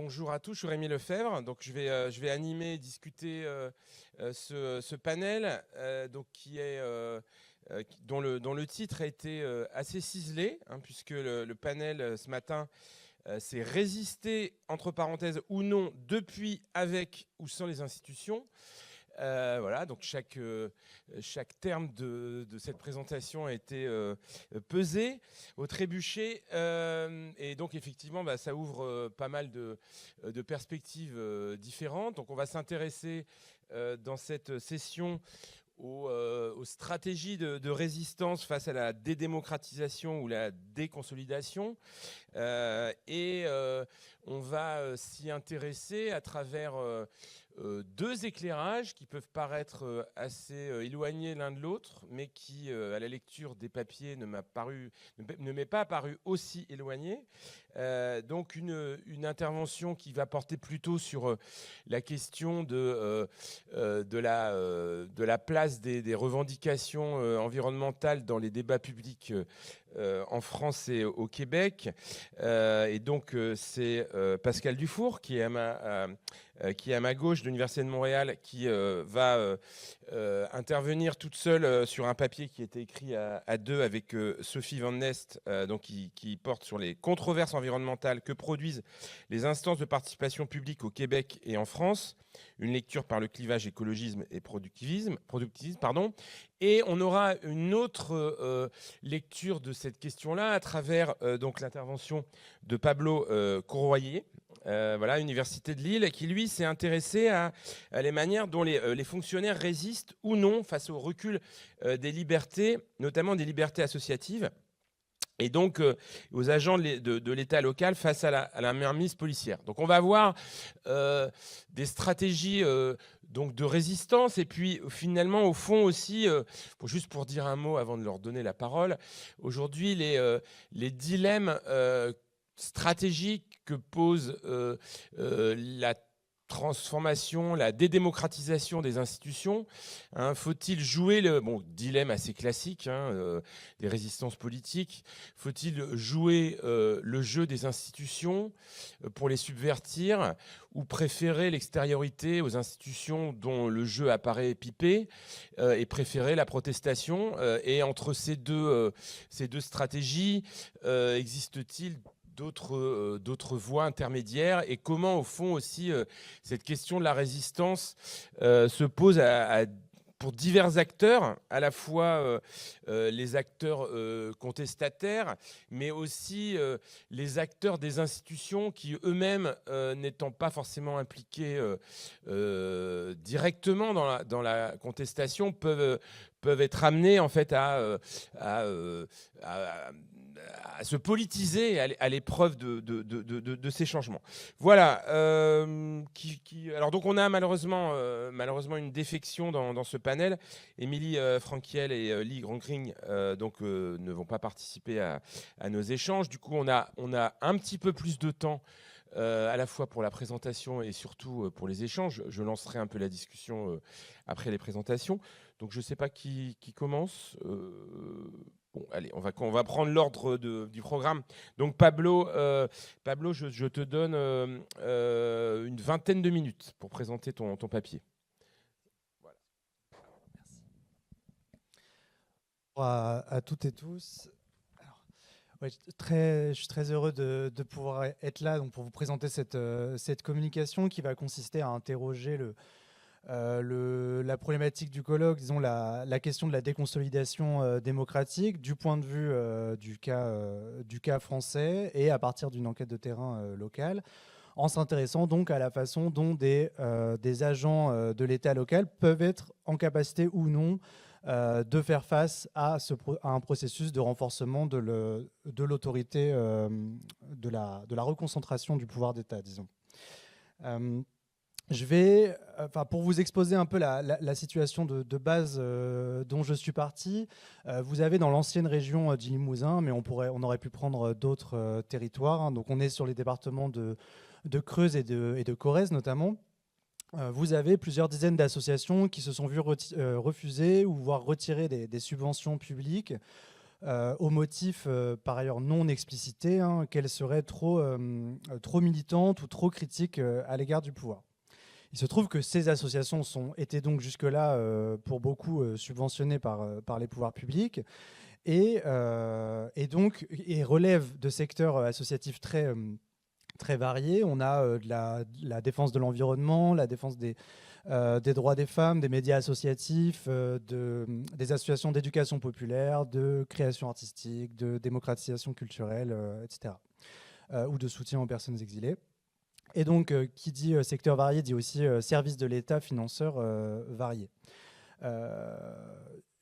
Bonjour à tous, je suis Rémi Lefebvre. Donc, je vais animer et discuter ce panel dont le titre a été assez ciselé, hein, puisque le panel ce matin, c'est résister, entre parenthèses, ou non, depuis, avec ou sans les institutions. Voilà, donc chaque terme de cette présentation a été pesé au trébuchet. Et donc, effectivement, ça ouvre pas mal de perspectives différentes. Donc, on va s'intéresser dans cette session aux stratégies de résistance face à la dédémocratisation ou la déconsolidation. On va s'y intéresser à travers deux éclairages qui peuvent paraître assez éloignés l'un de l'autre, mais qui, à la lecture des papiers, ne m'est pas paru aussi éloigné. Donc une intervention qui va porter plutôt sur la question de la place des revendications environnementales dans les débats publics en France et au Québec. Et donc, c'est Pascale Dufour, qui est à ma gauche de l'Université de Montréal, qui va intervenir toute seule sur un papier qui a été écrit à deux avec Sophie Van Nest, donc qui porte sur les controverses environnementales que produisent les instances de participation publique au Québec et en France. Une lecture par le clivage écologisme et productivisme, pardon. Et on aura une autre lecture de cette question-là à travers donc l'intervention de Pablo Courroyer, Université de Lille, qui lui s'est intéressé à les manières dont les fonctionnaires résistent ou non face au recul des libertés, notamment des libertés associatives, et donc aux agents de l'État local face à la mainmise policière. Donc on va voir des stratégies donc de résistance, et puis finalement au fond aussi, juste pour dire un mot avant de leur donner la parole, aujourd'hui les dilemmes stratégiques que pose la transformation, la dédémocratisation des institutions. Hein, faut-il jouer dilemme assez classique des résistances politiques, faut-il jouer le jeu des institutions pour les subvertir, ou préférer l'extériorité aux institutions dont le jeu apparaît pipé, et préférer la protestation, et entre ces deux stratégies, existe-t-il d'autres voies intermédiaires, et comment au fond aussi cette question de la résistance se pose pour divers acteurs, à la fois les acteurs contestataires, mais aussi les acteurs des institutions qui eux-mêmes, n'étant pas forcément impliqués directement dans la contestation, peuvent être amenés en fait à se politiser à l'épreuve de ces changements. Voilà. Alors donc on a malheureusement une défection dans ce panel. Émilie Franquiel et Lee Gronkring ne vont pas participer à nos échanges. Du coup, on a un petit peu plus de temps à la fois pour la présentation et surtout pour les échanges. Je lancerai un peu la discussion après les présentations. Donc je ne sais pas qui commence. Bon, allez, on va prendre l'ordre du programme. Donc Pablo, je te donne une vingtaine de minutes pour présenter ton papier. Voilà. Merci. Bonjour à toutes et tous. Alors, je suis très heureux de pouvoir être là donc, pour vous présenter cette communication qui va consister à interroger la problématique du colloque, disons la question de la déconsolidation démocratique du point de vue du cas français, et à partir d'une enquête de terrain locale, en s'intéressant donc à la façon dont des agents de l'État local peuvent être en capacité ou non de faire face à un processus de renforcement de l'autorité, de la reconcentration du pouvoir d'État, disons. Pour vous exposer un peu la situation de base dont je suis parti, vous avez dans l'ancienne région du Limousin, mais on aurait pu prendre d'autres territoires. Hein. Donc on est sur les départements de Creuse et de Corrèze notamment. Vous avez plusieurs dizaines d'associations qui se sont vues refuser ou voire retirer des subventions publiques au motif par ailleurs non explicité, qu'elle serait trop militante ou trop critique à l'égard du pouvoir. Il se trouve que ces associations étaient donc jusque-là pour beaucoup subventionnées par les pouvoirs publics et relèvent de secteurs associatifs très variés. On a de la défense de l'environnement, la défense des droits des femmes, des médias associatifs, des associations d'éducation populaire, de création artistique, de démocratisation culturelle, etc. Ou de soutien aux personnes exilées. Et donc, qui dit secteur varié dit aussi service de l'État, financeurs variés.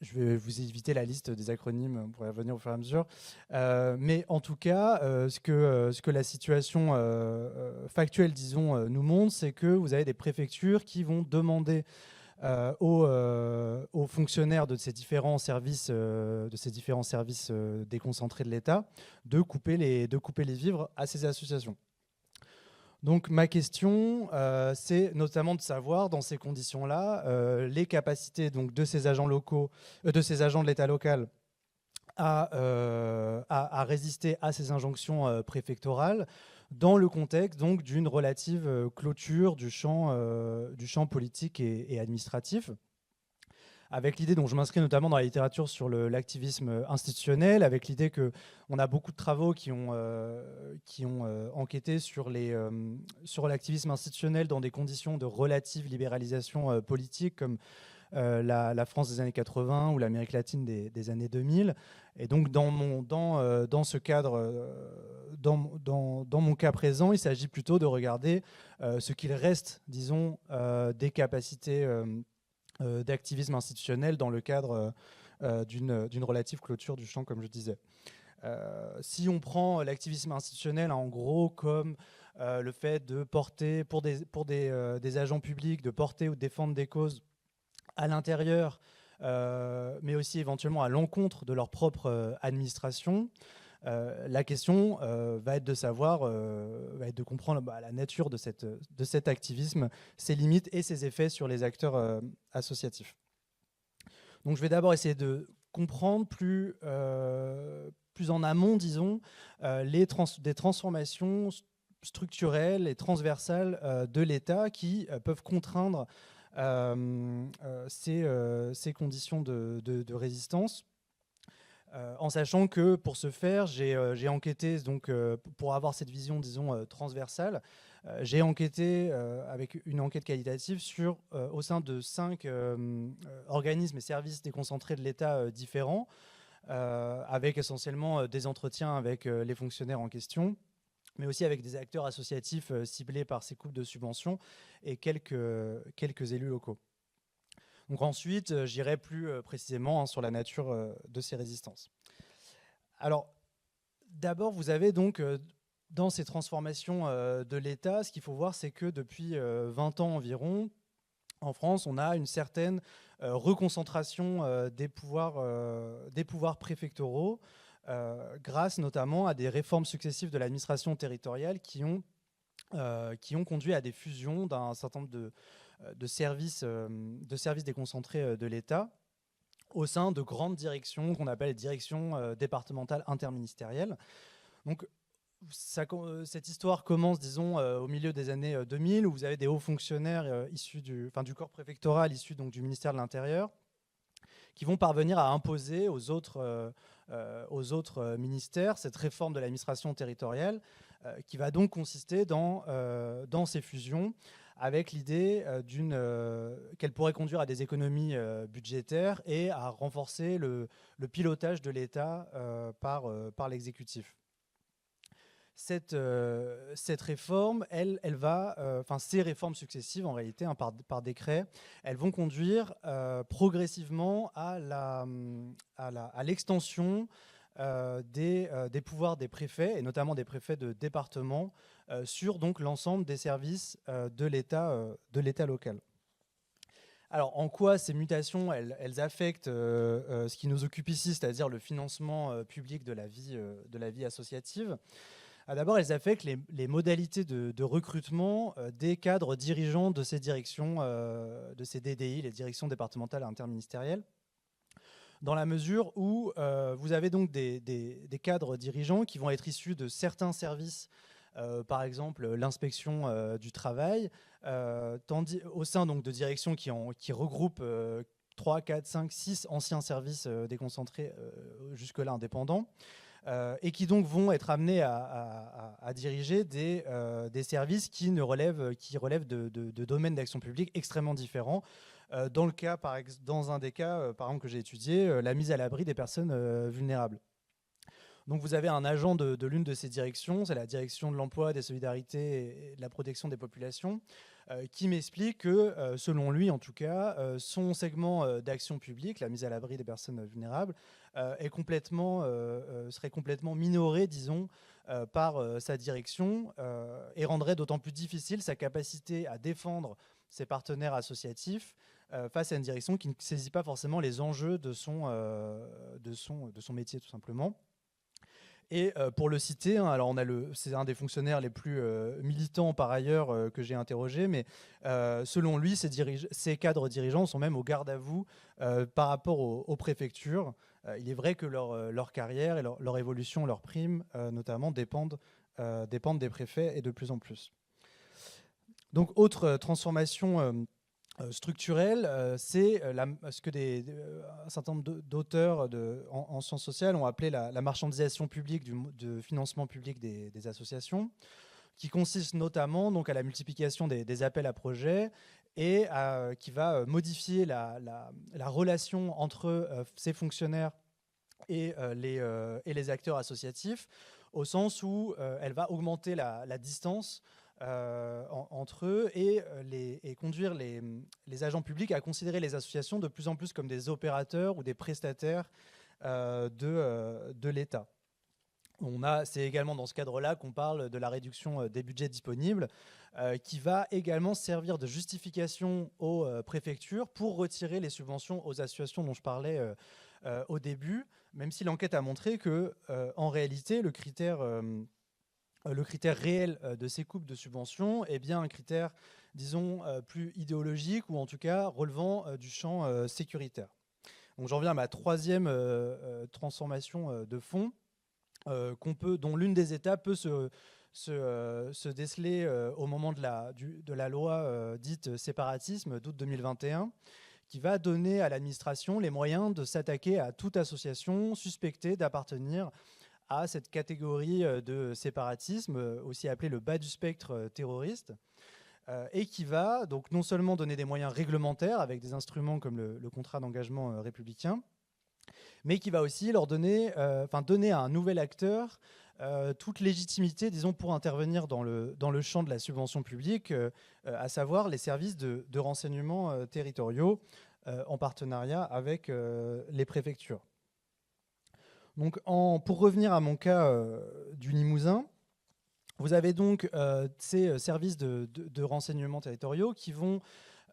Je vais vous éviter la liste des acronymes, on pourrait y revenir au fur et à mesure. Mais en tout cas, ce que la situation factuelle, disons, nous montre, c'est que vous avez des préfectures qui vont demander aux fonctionnaires de ces différents services, déconcentrés de l'État de couper les vivres à ces associations. Donc ma question, c'est notamment de savoir, dans ces conditions-là, les capacités donc, de ces agents locaux, de ces agents de l'État local à résister à ces injonctions préfectorales dans le contexte donc d'une relative clôture du champ politique et administratif. Avec l'idée dont je m'inscris notamment dans la littérature sur l'activisme institutionnel, avec l'idée qu'on a beaucoup de travaux qui ont enquêté sur l'activisme institutionnel dans des conditions de relative libéralisation politique, comme la France des années 80 ou l'Amérique latine des années 2000. Et donc, dans ce cadre, dans mon cas présent, il s'agit plutôt de regarder ce qu'il reste, disons, des capacités d'activisme institutionnel dans le cadre d'une relative clôture du champ, comme je disais. Si on prend l'activisme institutionnel en gros comme le fait de porter, pour des agents publics, de porter ou de défendre des causes à l'intérieur, mais aussi éventuellement à l'encontre de leur propre administration, la question va être de savoir, va être de comprendre la nature de cet activisme, ses limites et ses effets sur les acteurs associatifs. Donc je vais d'abord essayer de comprendre plus en amont, disons, des transformations structurelles et transversales de l'État qui peuvent contraindre ces conditions de résistance. En sachant que pour ce faire, j'ai enquêté, donc, pour avoir cette vision, disons, transversale, j'ai enquêté avec une enquête qualitative au sein de 5 organismes et services déconcentrés de l'État différents, avec essentiellement des entretiens avec les fonctionnaires en question, mais aussi avec des acteurs associatifs ciblés par ces coupes de subventions et quelques élus locaux. Donc ensuite, j'irai plus précisément sur la nature de ces résistances. Alors, d'abord, vous avez donc, dans ces transformations de l'État, ce qu'il faut voir, c'est que depuis 20 ans environ, en France, on a une certaine reconcentration des pouvoirs préfectoraux, grâce notamment à des réformes successives de l'administration territoriale qui ont conduit à des fusions d'un certain nombre de services déconcentrés de l'État au sein de grandes directions qu'on appelle les directions départementales interministérielles. Donc, cette histoire commence, disons, au milieu des années 2000, où vous avez des hauts fonctionnaires issus du corps préfectoral, issus donc du ministère de l'Intérieur, qui vont parvenir à imposer aux autres ministères cette réforme de l'administration territoriale qui va donc consister dans ces fusions, avec l'idée qu'elle pourrait conduire à des économies budgétaires et à renforcer le pilotage de l'État par l'exécutif. Cette réforme, ces réformes successives, en réalité, par décret, elles vont conduire progressivement à l'extension des pouvoirs des préfets, et notamment des préfets de département, sur donc l'ensemble des services de l'État local. Alors, en quoi ces mutations, elles affectent ce qui nous occupe ici, c'est-à-dire le financement public de la vie associative? D'abord, elles affectent les modalités de recrutement des cadres dirigeants de ces directions, de ces DDI, les directions départementales interministérielles. dans la mesure où vous avez donc des cadres dirigeants qui vont être issus de certains services, par exemple l'inspection du travail, au sein donc de directions qui regroupent 3, 4, 5, 6 anciens services déconcentrés, jusque-là indépendants, et qui donc vont être amenés à diriger des services qui relèvent de domaines d'action publique extrêmement différents. Dans un des cas, par exemple, que j'ai étudié, la mise à l'abri des personnes vulnérables. Donc vous avez un agent de l'une de ces directions, c'est la direction de l'emploi, des solidarités et de la protection des populations, qui m'explique que, selon lui en tout cas, son segment d'action publique, la mise à l'abri des personnes vulnérables, serait complètement minoré, disons, par sa direction, et rendrait d'autant plus difficile sa capacité à défendre ses partenaires associatifs face à une direction qui ne saisit pas forcément les enjeux de son métier, tout simplement. Et pour le citer, alors c'est un des fonctionnaires les plus militants par ailleurs que j'ai interrogé, mais selon lui, ces cadres dirigeants sont même au garde à vous par rapport aux préfectures. Il est vrai que leur carrière et leur évolution, leurs primes notamment, dépendent des préfets et de plus en plus. Donc, autre transformation structurelle, c'est ce que un certain nombre d'auteurs en sciences sociales ont appelé la marchandisation publique du financement public des associations, qui consiste notamment donc, à la multiplication des appels à projets et qui va modifier la relation entre ces fonctionnaires et les acteurs associatifs, au sens où elle va augmenter la distance entre eux et conduire les agents publics à considérer les associations de plus en plus comme des opérateurs ou des prestataires de l'État. C'est également dans ce cadre-là qu'on parle de la réduction des budgets disponibles, qui va également servir de justification aux préfectures pour retirer les subventions aux associations dont je parlais au début, même si l'enquête a montré que, en réalité, le critère réel de ces coupes de subventions est bien un critère, disons, plus idéologique, ou en tout cas relevant du champ sécuritaire. Donc j'en viens à ma troisième transformation de fond, dont l'une des étapes peut se déceler au moment de la loi dite séparatisme d'août 2021, qui va donner à l'administration les moyens de s'attaquer à toute association suspectée d'appartenir à cette catégorie de séparatisme, aussi appelée le bas du spectre terroriste, et qui va donc non seulement donner des moyens réglementaires avec des instruments comme le contrat d'engagement républicain, mais qui va aussi donner à un nouvel acteur toute légitimité, disons, pour intervenir dans le champ de la subvention publique, à savoir les services de renseignement territoriaux en partenariat avec les préfectures. Donc, pour revenir à mon cas du Limousin, vous avez donc ces services de renseignement territoriaux qui vont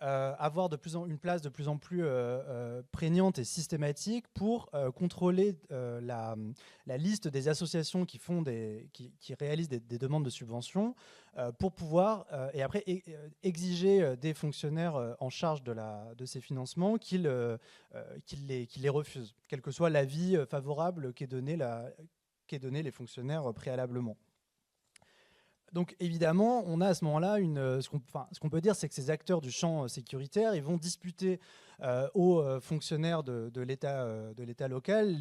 avoir une place de plus en plus prégnante et systématique pour contrôler la liste des associations qui réalisent des demandes de subventions, pour pouvoir et après exiger des fonctionnaires en charge de ces financements qu'ils les refusent, quel que soit l'avis favorable qu'aient donné les fonctionnaires préalablement. Donc évidemment, on a à ce moment-là ce qu'on peut dire, c'est que ces acteurs du champ sécuritaire, ils vont disputer aux fonctionnaires de l'État local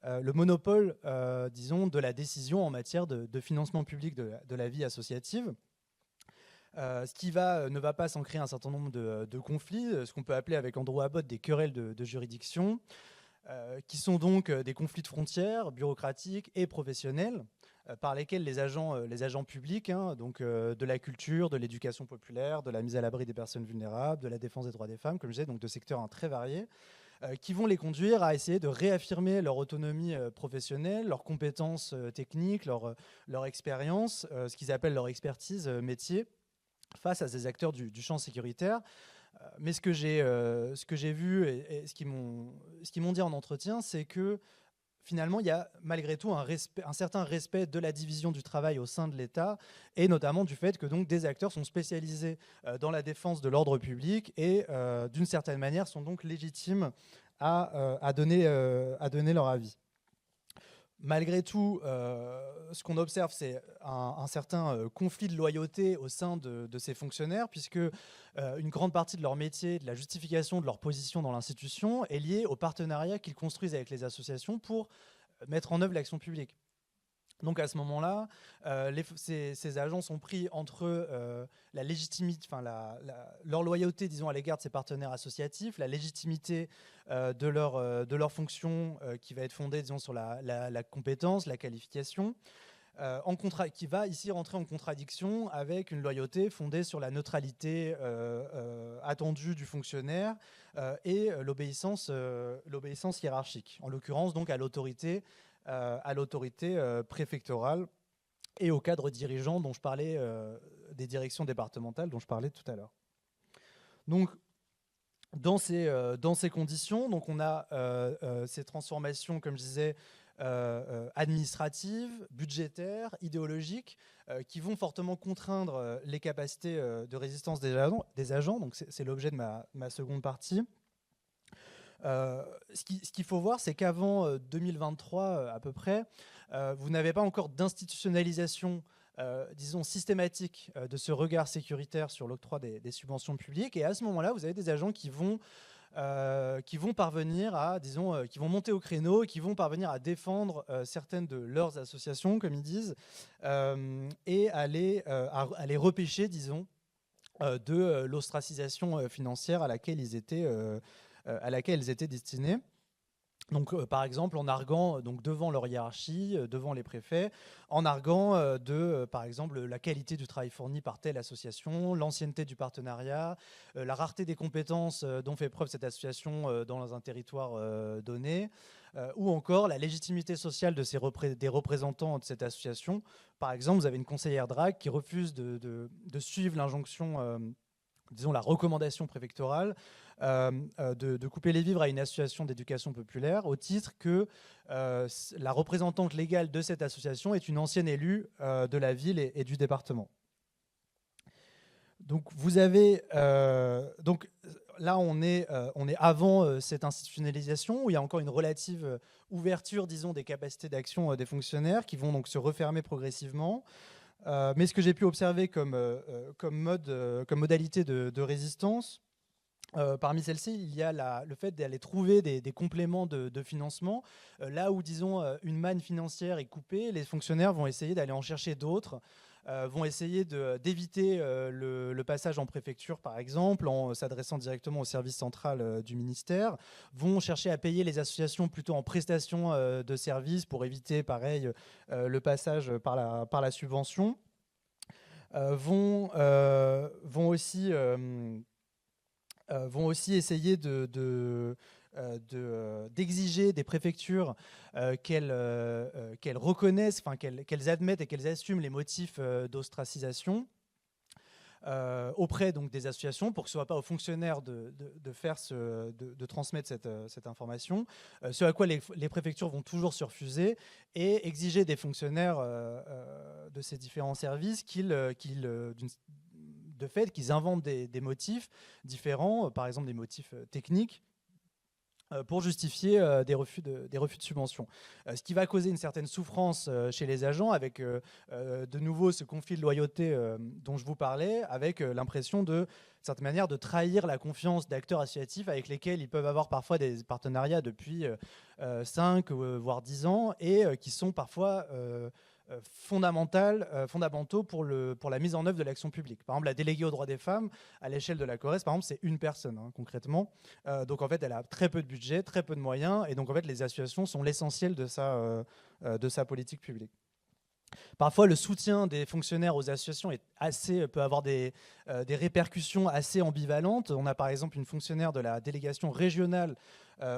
le monopole, disons, de la décision en matière de financement public de la vie associative. Ce qui ne va pas sans créer un certain nombre de conflits, ce qu'on peut appeler avec Andrew Abbott des querelles de juridiction, qui sont donc des conflits de frontières bureaucratiques et professionnels, par lesquels les agents publics, donc de la culture, de l'éducation populaire, de la mise à l'abri des personnes vulnérables, de la défense des droits des femmes, comme je disais, donc de secteurs très variés, qui vont les conduire à essayer de réaffirmer leur autonomie professionnelle, leurs compétences techniques, leur expérience, ce qu'ils appellent leur expertise métier, face à ces acteurs du champ sécuritaire. Mais ce que j'ai vu et ce qu'ils m'ont dit en entretien, c'est que finalement, il y a malgré tout un certain respect de la division du travail au sein de l'État, et notamment du fait que donc, des acteurs sont spécialisés dans la défense de l'ordre public et d'une certaine manière sont donc légitimes à donner leur avis. Malgré tout, ce qu'on observe, c'est un certain conflit de loyauté au sein de ces fonctionnaires, puisque une grande partie de leur métier, de la justification de leur position dans l'institution, est liée au partenariat qu'ils construisent avec les associations pour mettre en œuvre l'action publique. Donc à ce moment-là, ces agents sont pris entre la légitimité, leur loyauté, disons, à l'égard de ces partenaires associatifs, la légitimité de leur fonction qui va être fondée, disons, sur la compétence, la qualification, qui va ici rentrer en contradiction avec une loyauté fondée sur la neutralité attendue du fonctionnaire et l'obéissance hiérarchique, en l'occurrence donc à l'autorité préfectorale et au cadre dirigeant dont je parlais, des directions départementales dont je parlais tout à l'heure. Donc, dans ces conditions, donc on a ces transformations, comme je disais, administratives, budgétaires, idéologiques, qui vont fortement contraindre les capacités de résistance des agents. Donc c'est l'objet de ma seconde partie. Ce qu'il faut voir, c'est qu'avant 2023 à peu près, vous n'avez pas encore d'institutionnalisation, disons, systématique de ce regard sécuritaire sur l'octroi des subventions publiques. Et à ce moment-là, vous avez des agents qui vont parvenir à, disons, qui vont monter au créneau et qui vont parvenir à défendre certaines de leurs associations, comme ils disent, et à les repêcher, disons, de l'ostracisation financière à laquelle ils étaient destinés. Donc, par exemple, en arguant donc, devant leur hiérarchie, devant les préfets, en arguant par exemple, la qualité du travail fourni par telle association, l'ancienneté du partenariat, la rareté des compétences dont fait preuve cette association dans un territoire donné, ou encore la légitimité sociale des représentants de cette association. Par exemple, vous avez une conseillère DRAC qui refuse de suivre l'injonction, disons la recommandation préfectorale, de couper les vivres à une association d'éducation populaire au titre que la représentante légale de cette association est une ancienne élue de la ville et du département. Donc vous avez donc là on est avant cette institutionnalisation où il y a encore une relative ouverture, disons, des capacités d'action des fonctionnaires qui vont donc se refermer progressivement. Mais ce que j'ai pu observer comme modalité de résistance, parmi celles-ci, il y a le fait d'aller trouver des compléments de financement. Là où, disons, une manne financière est coupée, les fonctionnaires vont essayer d'aller en chercher d'autres, vont essayer d'éviter le passage en préfecture, par exemple, en s'adressant directement au service central du ministère, vont chercher à payer les associations plutôt en prestation de services pour éviter, pareil, le passage par la subvention, vont aussi essayer d'exiger des préfectures qu'elles reconnaissent, qu'elles admettent et qu'elles assument les motifs d'ostracisation auprès donc, des associations pour que ce ne soit pas aux fonctionnaires de transmettre cette information, ce à quoi les préfectures vont toujours se refuser et exiger des fonctionnaires de ces différents services de fait qu'ils inventent des motifs différents, par exemple des motifs techniques, pour justifier des refus de subventions. Ce qui va causer une certaine souffrance chez les agents avec de nouveau ce conflit de loyauté dont je vous parlais, avec l'impression de certaine manière de trahir la confiance d'acteurs associatifs avec lesquels ils peuvent avoir parfois des partenariats depuis 5 voire 10 ans et qui sont parfois fondamentaux pour la mise en œuvre de l'action publique. Par exemple, la déléguée aux droits des femmes, à l'échelle de la Corrèze, par exemple, c'est une personne, concrètement. Donc, en fait, elle a très peu de budget, très peu de moyens, et donc, en fait, les associations sont l'essentiel de sa politique publique. Parfois, le soutien des fonctionnaires aux associations peut avoir des répercussions assez ambivalentes. On a par exemple une fonctionnaire de la délégation régionale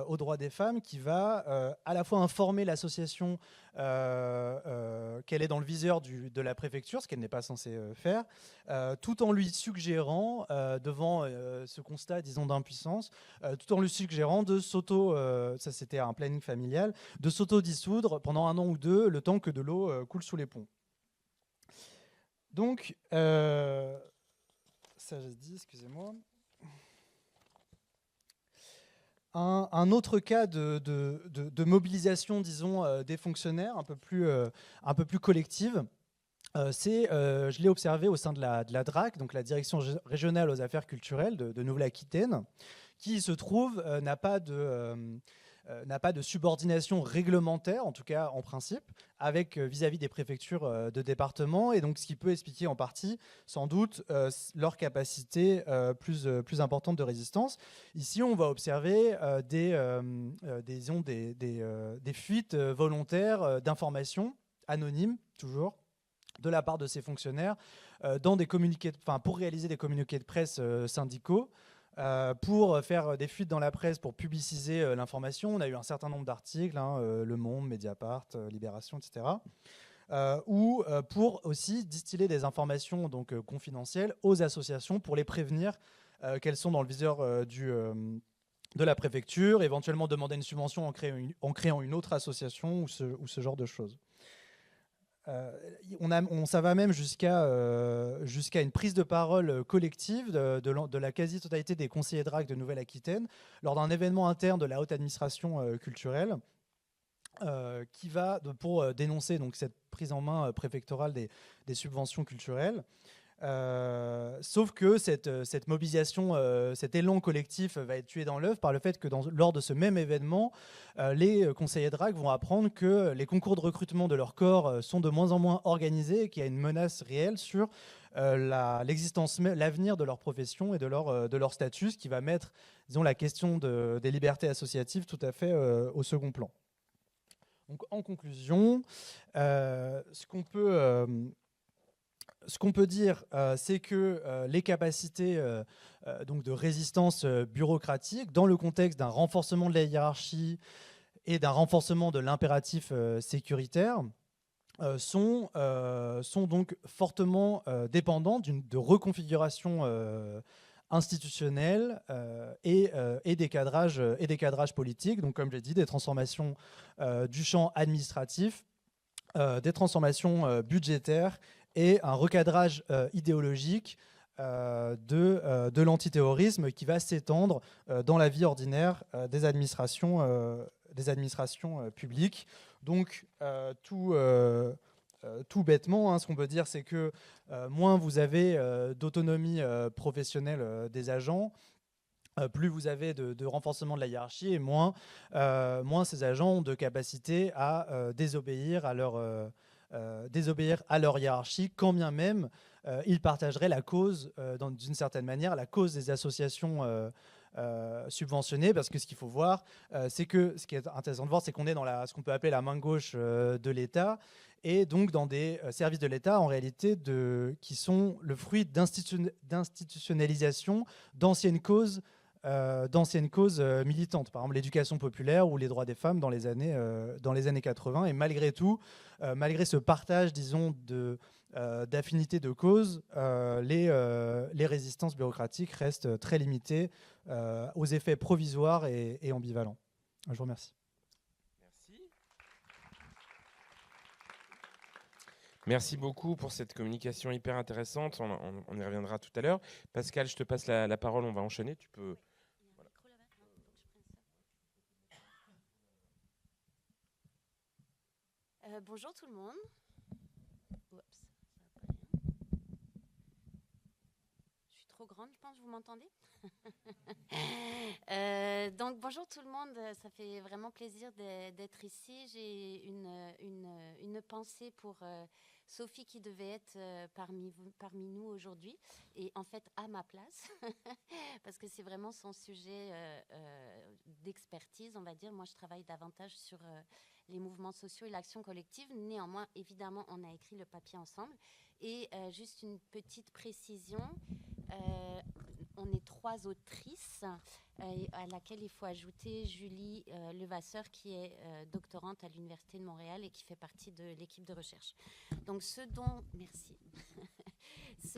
aux droits des femmes qui va à la fois informer l'association qu'elle est dans le viseur de la préfecture, ce qu'elle n'est pas censée faire, tout en lui suggérant, devant ce constat, disons, d'impuissance, tout en lui suggérant de ça c'était un planning familial, de s'auto-dissoudre pendant 1 an ou 2, le temps que de l'eau coule sous les ponts. Donc, ça j'ai dit, excusez-moi. Un autre cas de mobilisation, disons, des fonctionnaires un peu plus collective, je l'ai observé au sein de la DRAC, donc la Direction régionale aux affaires culturelles de Nouvelle-Aquitaine, qui se trouve n'a pas de subordination réglementaire, en tout cas en principe, avec vis-à-vis des préfectures de département, et donc ce qui peut expliquer en partie, sans doute, leur capacité plus importante de résistance. Ici, on va observer des fuites volontaires d'informations anonymes, toujours, de la part de ces fonctionnaires pour réaliser des communiqués de presse syndicaux, pour faire des fuites dans la presse, pour publiciser l'information. On a eu un certain nombre d'articles, Le Monde, Mediapart, Libération, etc. Ou pour aussi distiller des informations confidentielles aux associations pour les prévenir qu'elles sont dans le viseur de la préfecture, éventuellement demander une subvention en créant une autre association ou ce genre de choses. Ça va même jusqu'à une prise de parole collective de la quasi-totalité des conseillers DRAC de Nouvelle-Aquitaine lors d'un événement interne de la haute administration culturelle pour dénoncer donc, cette prise en main préfectorale des subventions culturelles. Sauf que cette mobilisation, cet élan collectif va être tué dans l'œuf par le fait que lors de ce même événement, les conseillers DRAC vont apprendre que les concours de recrutement de leur corps sont de moins en moins organisés et qu'il y a une menace réelle sur l'avenir de leur profession et de leur statut, ce qui va mettre, disons, la question des libertés associatives tout à fait au second plan. Donc, en conclusion, ce qu'on peut dire, c'est que les capacités donc de résistance bureaucratique, dans le contexte d'un renforcement de la hiérarchie et d'un renforcement de l'impératif sécuritaire, sont donc fortement dépendants de reconfiguration institutionnelle et des cadrages politiques. Donc, comme j'ai dit, des transformations du champ administratif, des transformations budgétaires et un recadrage idéologique de l'antiterrorisme qui va s'étendre dans la vie ordinaire des administrations publiques. Donc, tout bêtement, ce qu'on peut dire, c'est que moins vous avez d'autonomie professionnelle des agents, plus vous avez de renforcement de la hiérarchie, et moins ces agents ont de capacité à désobéir à leur hiérarchie, quand bien même ils partageraient la cause, d'une certaine manière, la cause des associations subventionnées, parce que ce qu'il faut voir, c'est que ce qui est intéressant de voir, c'est qu'on est dans ce qu'on peut appeler la main gauche de l'État, et donc dans des services de l'État, en réalité, qui sont le fruit d'institutionnalisation d'anciennes causes militantes, par exemple l'éducation populaire ou les droits des femmes dans les années 80. Et malgré tout, malgré ce partage, disons, d'affinité de cause, les résistances bureaucratiques restent très limitées aux effets provisoires et ambivalents. Je vous remercie. Merci beaucoup pour cette communication hyper intéressante. On y reviendra tout à l'heure. Pascal, je te passe la parole. On va enchaîner. Tu peux... Bonjour tout le monde. Oups, je suis trop grande, je pense, vous m'entendez? Donc bonjour tout le monde, ça fait vraiment plaisir d'être ici. J'ai une pensée pour Sophie qui devait être parmi nous aujourd'hui, et en fait à ma place, parce que c'est vraiment son sujet d'expertise, on va dire. Moi je travaille davantage sur les mouvements sociaux et l'action collective. Néanmoins, évidemment, on a écrit le papier ensemble. Et juste une petite précision, on est 3 autrices, à laquelle il faut ajouter Julie Levasseur, qui est doctorante à l'Université de Montréal et qui fait partie de l'équipe de recherche. Donc ce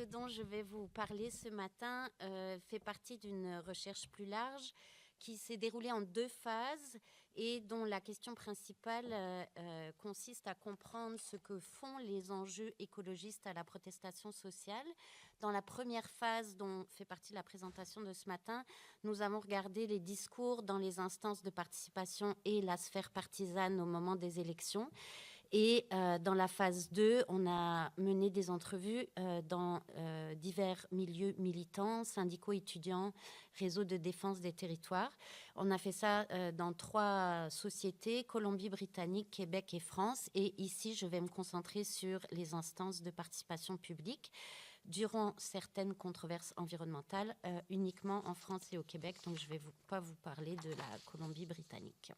dont je vais vous parler ce matin fait partie d'une recherche plus large qui s'est déroulé en 2 phases et dont la question principale consiste à comprendre ce que font les enjeux écologistes à la protestation sociale. Dans la première phase, dont fait partie la présentation de ce matin, nous avons regardé les discours dans les instances de participation et la sphère partisane au moment des élections. Et dans la phase 2, on a mené des entrevues dans divers milieux militants, syndicaux étudiants, réseaux de défense des territoires. On a fait ça dans 3 sociétés, Colombie-Britannique, Québec et France. Et ici, je vais me concentrer sur les instances de participation publique durant certaines controverses environnementales, uniquement en France et au Québec. Donc, je ne vais pas vous parler de la Colombie-Britannique.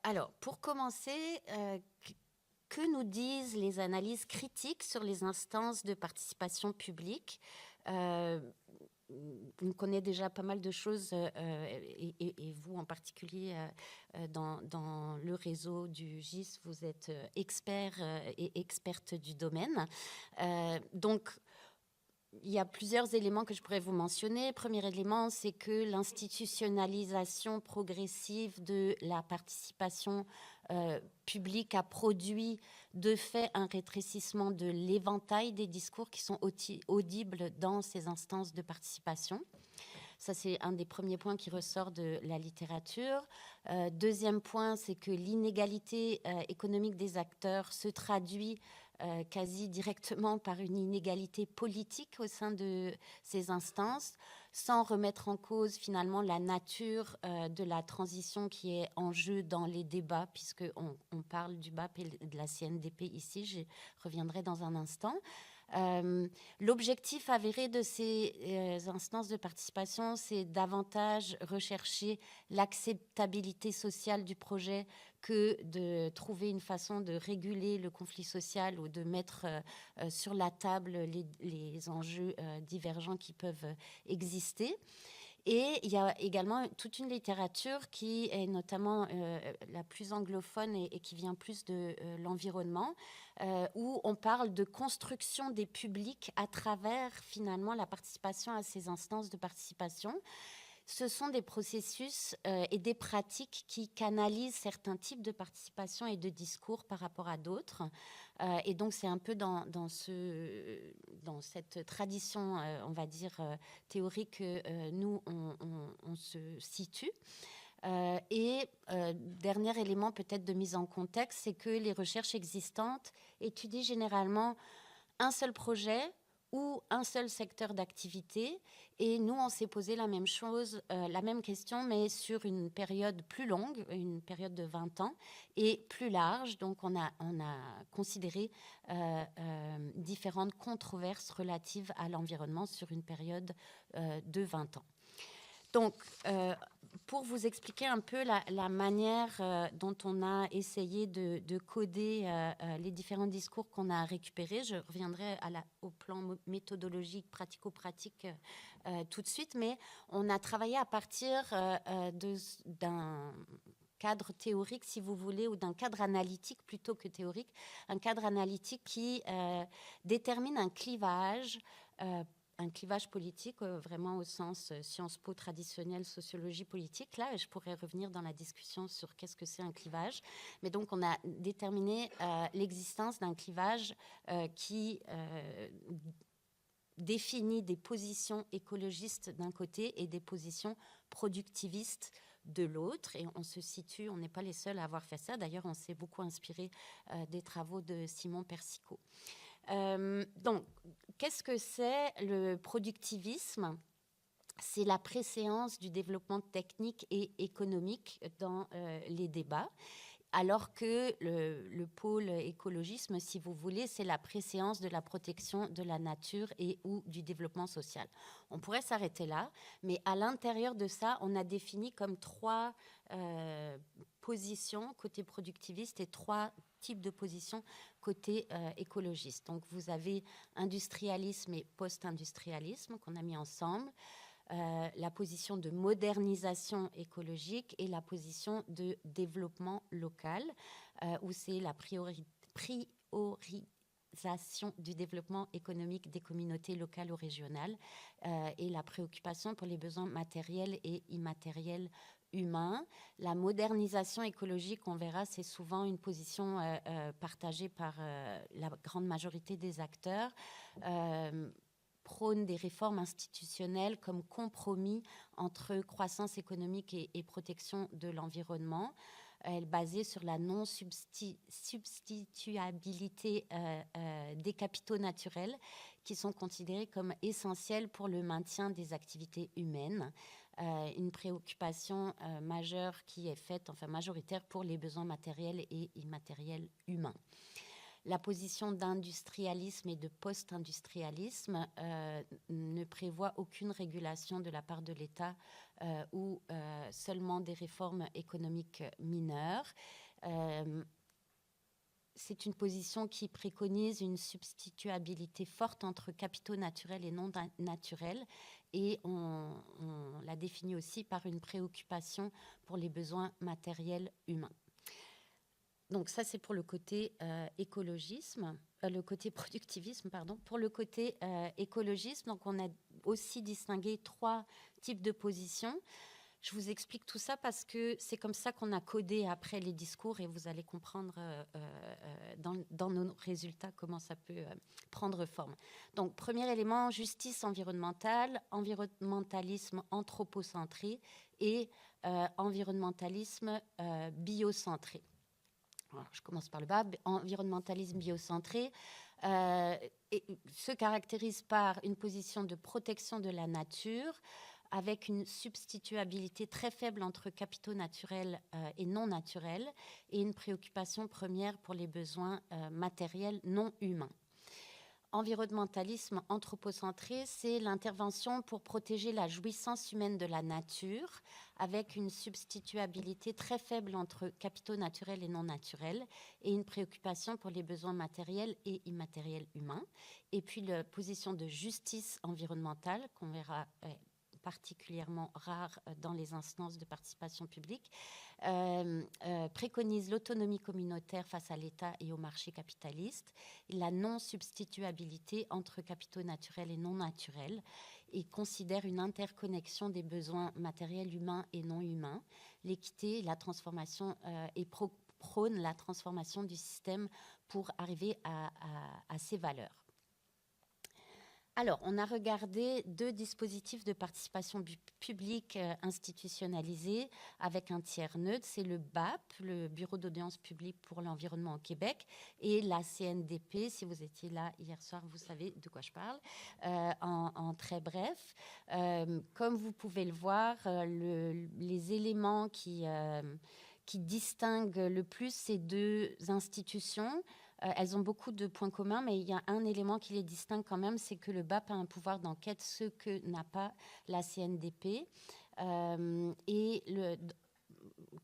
Alors, pour commencer, que nous disent les analyses critiques sur les instances de participation publique ? On connaît déjà pas mal de choses, et vous en particulier dans le réseau du GIS, vous êtes expert et experte du domaine. Donc, il y a plusieurs éléments que je pourrais vous mentionner. Premier élément, c'est que l'institutionnalisation progressive de la participation publique a produit de fait un rétrécissement de l'éventail des discours qui sont audibles dans ces instances de participation. Ça, c'est un des premiers points qui ressort de la littérature. Deuxième point, c'est que l'inégalité économique des acteurs se traduit quasi directement par une inégalité politique au sein de ces instances, sans remettre en cause finalement la nature de la transition qui est en jeu dans les débats, puisqu'on parle du BAP et de la CNDP ici, j'y reviendrai dans un instant. L'objectif avéré de ces instances de participation, c'est davantage rechercher l'acceptabilité sociale du projet que de trouver une façon de réguler le conflit social ou de mettre sur la table les enjeux divergents qui peuvent exister. Et il y a également toute une littérature qui est notamment la plus anglophone et qui vient plus de l'environnement, où on parle de construction des publics à travers finalement la participation à ces instances de participation. Ce sont des processus et des pratiques qui canalisent certains types de participation et de discours par rapport à d'autres. Et donc, c'est un peu dans cette tradition, on va dire, théorique que nous, on se situe. Dernier élément peut-être de mise en contexte, c'est que les recherches existantes étudient généralement un seul projet ou un seul secteur d'activité. Et nous, on s'est posé la même chose, la même question, mais sur une période plus longue, une période de 20 ans, et plus large. Donc, on a considéré différentes controverses relatives à l'environnement sur une période de 20 ans. Donc, pour vous expliquer un peu la manière dont on a essayé de coder les différents discours qu'on a récupérés, je reviendrai au plan méthodologique, pratico-pratique tout de suite, mais on a travaillé à partir d'un cadre théorique, si vous voulez, ou d'un cadre analytique plutôt que théorique, un cadre analytique qui détermine un clivage politique, vraiment au sens Sciences Po traditionnel, sociologie politique. Là, je pourrais revenir dans la discussion sur qu'est-ce que c'est un clivage. Mais donc, on a déterminé l'existence d'un clivage qui définit des positions écologistes d'un côté et des positions productivistes de l'autre. Et on se situe, on n'est pas les seuls à avoir fait ça. D'ailleurs, on s'est beaucoup inspiré des travaux de Simon Persicot. Donc, qu'est-ce que c'est le productivisme ? C'est la préséance du développement technique et économique dans les débats, alors que le pôle écologisme, si vous voulez, c'est la préséance de la protection de la nature et ou du développement social. On pourrait s'arrêter là, mais à l'intérieur de ça, on a défini comme 3 positions côté productiviste et 3 types de positions côté écologiste. Donc, vous avez industrialisme et post-industrialisme qu'on a mis ensemble, la position de modernisation écologique et la position de développement local, où c'est la du développement économique des communautés locales ou régionales et la préoccupation pour les besoins matériels et immatériels humains. La modernisation écologique, on verra, c'est souvent une position partagée par la grande majorité des acteurs, prône des réformes institutionnelles comme compromis entre croissance économique et protection de l'environnement. Elle est basée sur la non-substituabilité des capitaux naturels qui sont considérés comme essentiels pour le maintien des activités humaines. Une préoccupation majeure qui est faite, enfin majoritaire, pour les besoins matériels et immatériels humains. La position d'industrialisme et de post-industrialisme ne prévoit aucune régulation de la part de l'État ou seulement des réformes économiques mineures. C'est une position qui préconise une substituabilité forte entre capitaux naturels et non naturels, et on la définit aussi par une préoccupation pour les besoins matériels humains. Donc ça, c'est pour le côté écologisme, le côté productivisme, pardon. Pour le côté écologisme, donc on a aussi distingué 3 types de positions. Je vous explique tout ça parce que c'est comme ça qu'on a codé après les discours, et vous allez comprendre dans nos résultats comment ça peut prendre forme. Donc, premier élément, justice environnementale, environnementalisme anthropocentré et environnementalisme biocentré. Alors, je commence par le bas. Environnementalisme biocentré se caractérise par une position de protection de la nature avec une substituabilité très faible entre capitaux naturels et non naturels, et une préoccupation première pour les besoins matériels non humains. Environnementalisme anthropocentré, c'est l'intervention pour protéger la jouissance humaine de la nature, avec une substituabilité très faible entre capitaux naturels et non naturels, et une préoccupation pour les besoins matériels et immatériels humains. Et puis la position de justice environnementale, qu'on verra particulièrement rare dans les instances de participation publique, préconise l'autonomie communautaire face à l'État et au marché capitaliste, la non-substituabilité entre capitaux naturels et non naturels, et considère une interconnexion des besoins matériels humains et non humains, l'équité, la transformation et prône la transformation du système pour arriver à ces valeurs. Alors, on a regardé 2 dispositifs de participation publique institutionnalisés avec un tiers neutre. C'est le BAP, le Bureau d'audience publique pour l'environnement au Québec, et la CNDP. Si vous étiez là hier soir, vous savez de quoi je parle. En très bref, comme vous pouvez le voir, les éléments qui distinguent le plus ces 2 institutions, elles ont beaucoup de points communs, mais il y a un élément qui les distingue quand même, c'est que le BAP a un pouvoir d'enquête, ce que n'a pas la CNDP.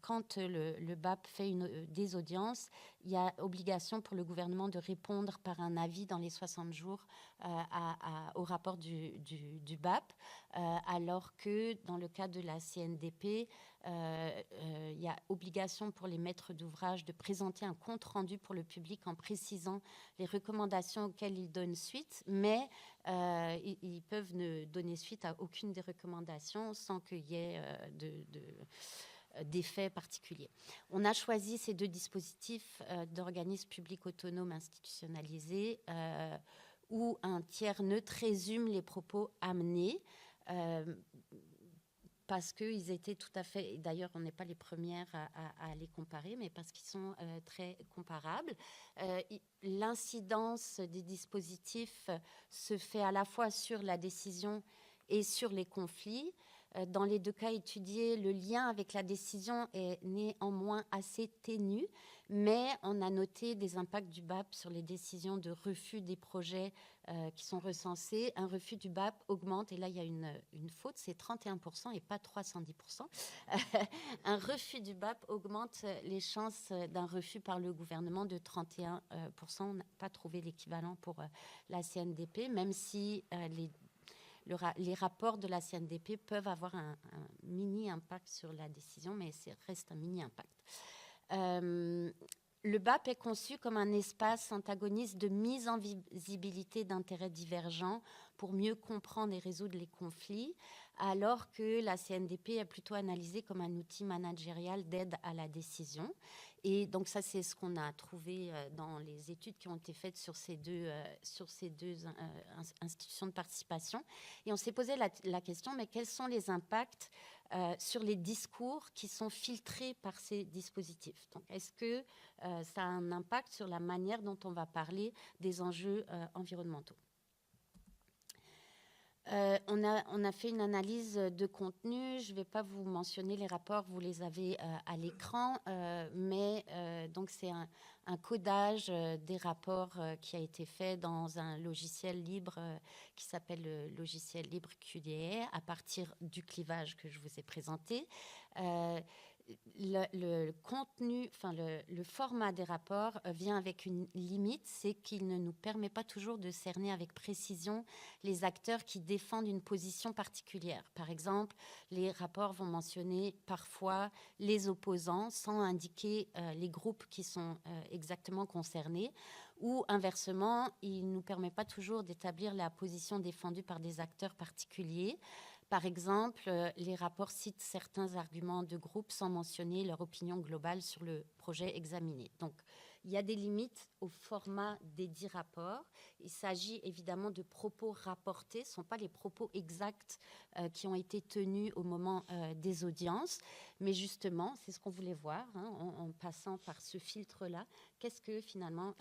Quand le BAP fait des audiences, il y a obligation pour le gouvernement de répondre par un avis dans les 60 jours au rapport du BAP, alors que dans le cas de la CNDP, il y a obligation pour les maîtres d'ouvrage de présenter un compte-rendu pour le public en précisant les recommandations auxquelles ils donnent suite, mais ils peuvent ne donner suite à aucune des recommandations sans qu'il y ait d'effets particuliers. On a choisi ces 2 dispositifs d'organismes publics autonomes institutionnalisés où un tiers neutre résume les propos amenés parce qu'ils étaient tout à fait, d'ailleurs on n'est pas les premières à les comparer, mais parce qu'ils sont très comparables. L'incidence des dispositifs se fait à la fois sur la décision et sur les conflits. Dans les 2 cas étudiés, le lien avec la décision est néanmoins assez ténu, mais on a noté des impacts du BAP sur les décisions de refus des projets qui sont recensés. Un refus du BAP augmente, et là il y a une faute, c'est 31% et pas 310%. Un refus du BAP augmente les chances d'un refus par le gouvernement de 31%. On n'a pas trouvé l'équivalent pour la CNDP, même si les rapports de la CNDP peuvent avoir un mini-impact sur la décision, mais ça reste un mini-impact. Le BAP est conçu comme un espace antagoniste de mise en visibilité d'intérêts divergents pour mieux comprendre et résoudre les conflits, alors que la CNDP est plutôt analysée comme un outil managérial d'aide à la décision. Et donc ça, c'est ce qu'on a trouvé dans les études qui ont été faites sur ces deux institutions de participation. Et on s'est posé la question, mais quels sont les impacts sur les discours qui sont filtrés par ces dispositifs? Donc, est-ce que ça a un impact sur la manière dont on va parler des enjeux environnementaux? On a fait une analyse de contenu. Je ne vais pas vous mentionner les rapports, vous les avez à l'écran, mais donc c'est un codage des rapports qui a été fait dans un logiciel libre qui s'appelle le logiciel libre QDR à partir du clivage que je vous ai présenté. Le contenu, enfin le format des rapports vient avec une limite, c'est qu'il ne nous permet pas toujours de cerner avec précision les acteurs qui défendent une position particulière. Par exemple, les rapports vont mentionner parfois les opposants sans indiquer les groupes qui sont exactement concernés, ou inversement, il ne nous permet pas toujours d'établir la position défendue par des acteurs particuliers. Par exemple, les rapports citent certains arguments de groupe sans mentionner leur opinion globale sur le projet examiné. Donc, il y a des limites au format des 10 rapports. Il s'agit évidemment de propos rapportés, ce ne sont pas les propos exacts qui ont été tenus au moment des audiences, mais justement, c'est ce qu'on voulait voir en passant par ce filtre-là. Qu'est-ce que finalement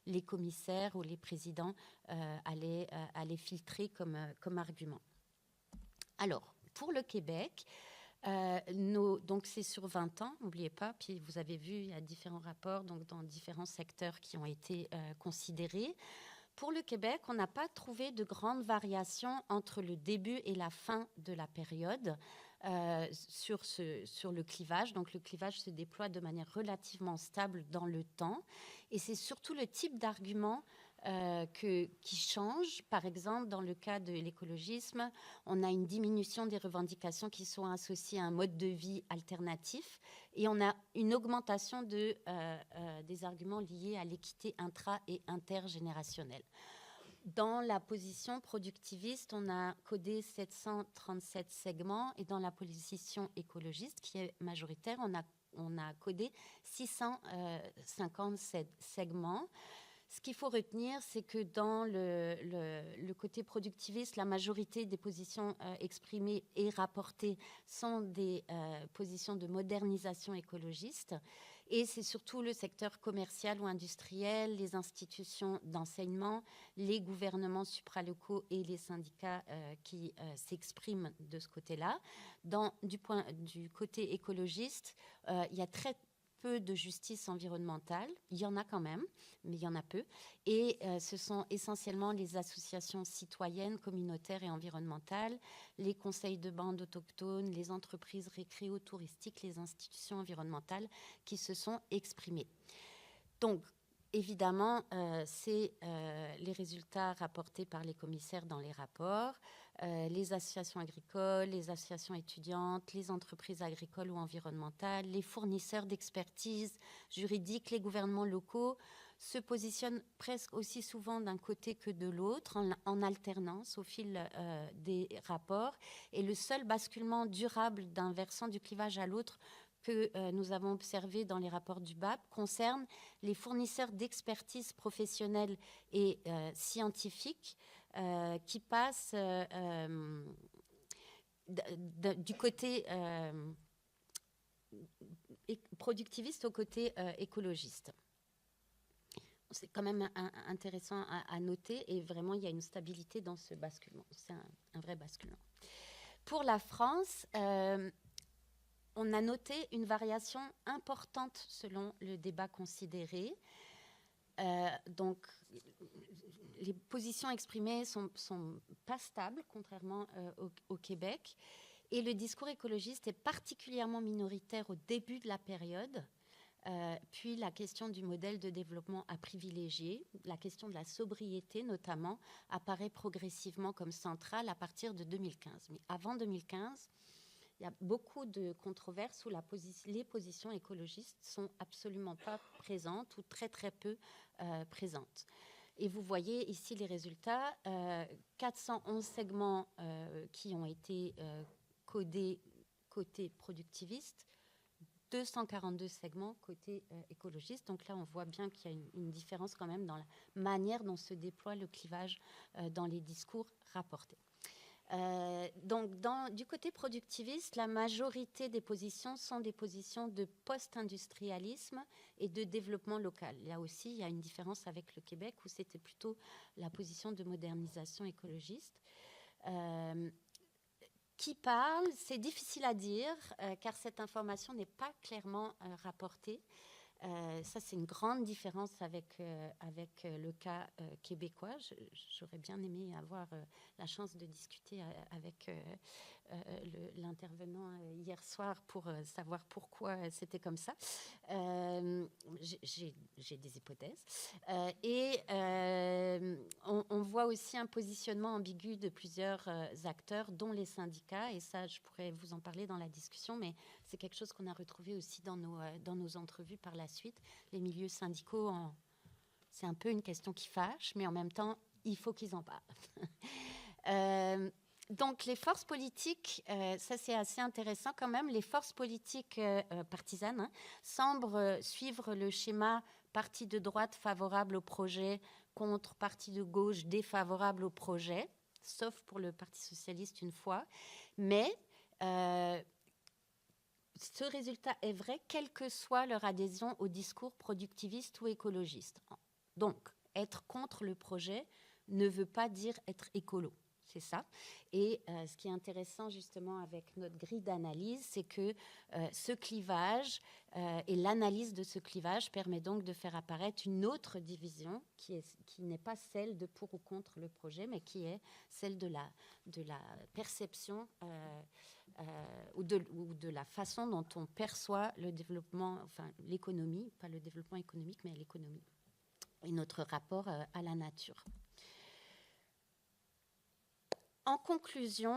les commissaires ou les présidents allaient filtrer comme argument? Alors, pour le Québec, donc c'est sur 20 ans, n'oubliez pas, puis vous avez vu, il y a différents rapports donc dans différents secteurs qui ont été considérés. Pour le Québec, on n'a pas trouvé de grandes variations entre le début et la fin de la période sur le clivage. Donc le clivage se déploie de manière relativement stable dans le temps. Et c'est surtout le type d'argument qui change. Par exemple, dans le cas de l'écologisme, on a une diminution des revendications qui sont associées à un mode de vie alternatif et on a une augmentation des arguments liés à l'équité intra- et intergénérationnelle. Dans la position productiviste, on a codé 737 segments et dans la position écologiste, qui est majoritaire, on a codé 657 segments. Ce qu'il faut retenir, c'est que dans le côté productiviste, la majorité des positions exprimées et rapportées sont des positions de modernisation écologiste. Et c'est surtout le secteur commercial ou industriel, les institutions d'enseignement, les gouvernements supralocaux et les syndicats qui s'expriment de ce côté-là. Du côté écologiste, il y a très peu de justice environnementale. Il y en a quand même, mais il y en a peu. Et ce sont essentiellement les associations citoyennes, communautaires et environnementales, les conseils de bandes autochtones, les entreprises récréo-touristiques, les institutions environnementales qui se sont exprimées. Donc, évidemment, c'est les résultats rapportés par les commissaires dans les rapports. Les associations agricoles, les associations étudiantes, les entreprises agricoles ou environnementales, les fournisseurs d'expertise juridique, les gouvernements locaux se positionnent presque aussi souvent d'un côté que de l'autre, en alternance au fil des rapports. Et le seul basculement durable d'un versant du clivage à l'autre que nous avons observé dans les rapports du BAP concerne les fournisseurs d'expertise professionnelle et scientifique qui passent du côté productiviste au côté écologiste. C'est quand même intéressant à noter et vraiment il y a une stabilité dans ce basculement. C'est un vrai basculement. Pour la France, on a noté une variation importante selon le débat considéré. Donc, les positions exprimées sont pas stables, contrairement au Québec. Et le discours écologiste est particulièrement minoritaire au début de la période. Puis la question du modèle de développement à privilégier, la question de la sobriété notamment, apparaît progressivement comme centrale à partir de 2015. Mais avant 2015, il y a beaucoup de controverses où les positions écologistes sont absolument pas présentes ou très très peu présentes. Et vous voyez ici les résultats, 411 segments qui ont été codés côté productiviste, 242 segments côté écologiste. Donc là, on voit bien qu'il y a une différence quand même dans la manière dont se déploie le clivage dans les discours rapportés. Donc, du côté productiviste, la majorité des positions sont des positions de post-industrialisme et de développement local. Là aussi, il y a une différence avec le Québec où c'était plutôt la position de modernisation écologiste. Qui parle, c'est difficile à dire car cette information n'est pas clairement rapportée. Ça, c'est une grande différence avec le cas québécois. J'aurais bien aimé avoir la chance de discuter avec l'intervenant hier soir pour savoir pourquoi c'était comme ça. J'ai des hypothèses. On voit aussi un positionnement ambigu de plusieurs acteurs, dont les syndicats, et ça, je pourrais vous en parler dans la discussion, mais c'est quelque chose qu'on a retrouvé aussi dans nos entrevues par la suite. Les milieux syndicaux, c'est un peu une question qui fâche, mais en même temps, il faut qu'ils en parlent. Donc, les forces politiques, ça c'est assez intéressant quand même, les forces politiques partisanes semblent suivre le schéma parti de droite favorable au projet contre parti de gauche défavorable au projet, sauf pour le Parti socialiste une fois. Mais ce résultat est vrai, quelle que soit leur adhésion au discours productiviste ou écologiste. Donc, être contre le projet ne veut pas dire être écolo. C'est ça. Et ce qui est intéressant justement avec notre grille d'analyse, c'est que ce clivage et l'analyse de ce clivage permet donc de faire apparaître une autre division qui n'est pas celle de pour ou contre le projet, mais qui est celle de la perception ou de la façon dont on perçoit le développement, enfin l'économie, pas le développement économique, mais l'économie et notre rapport à la nature. En conclusion,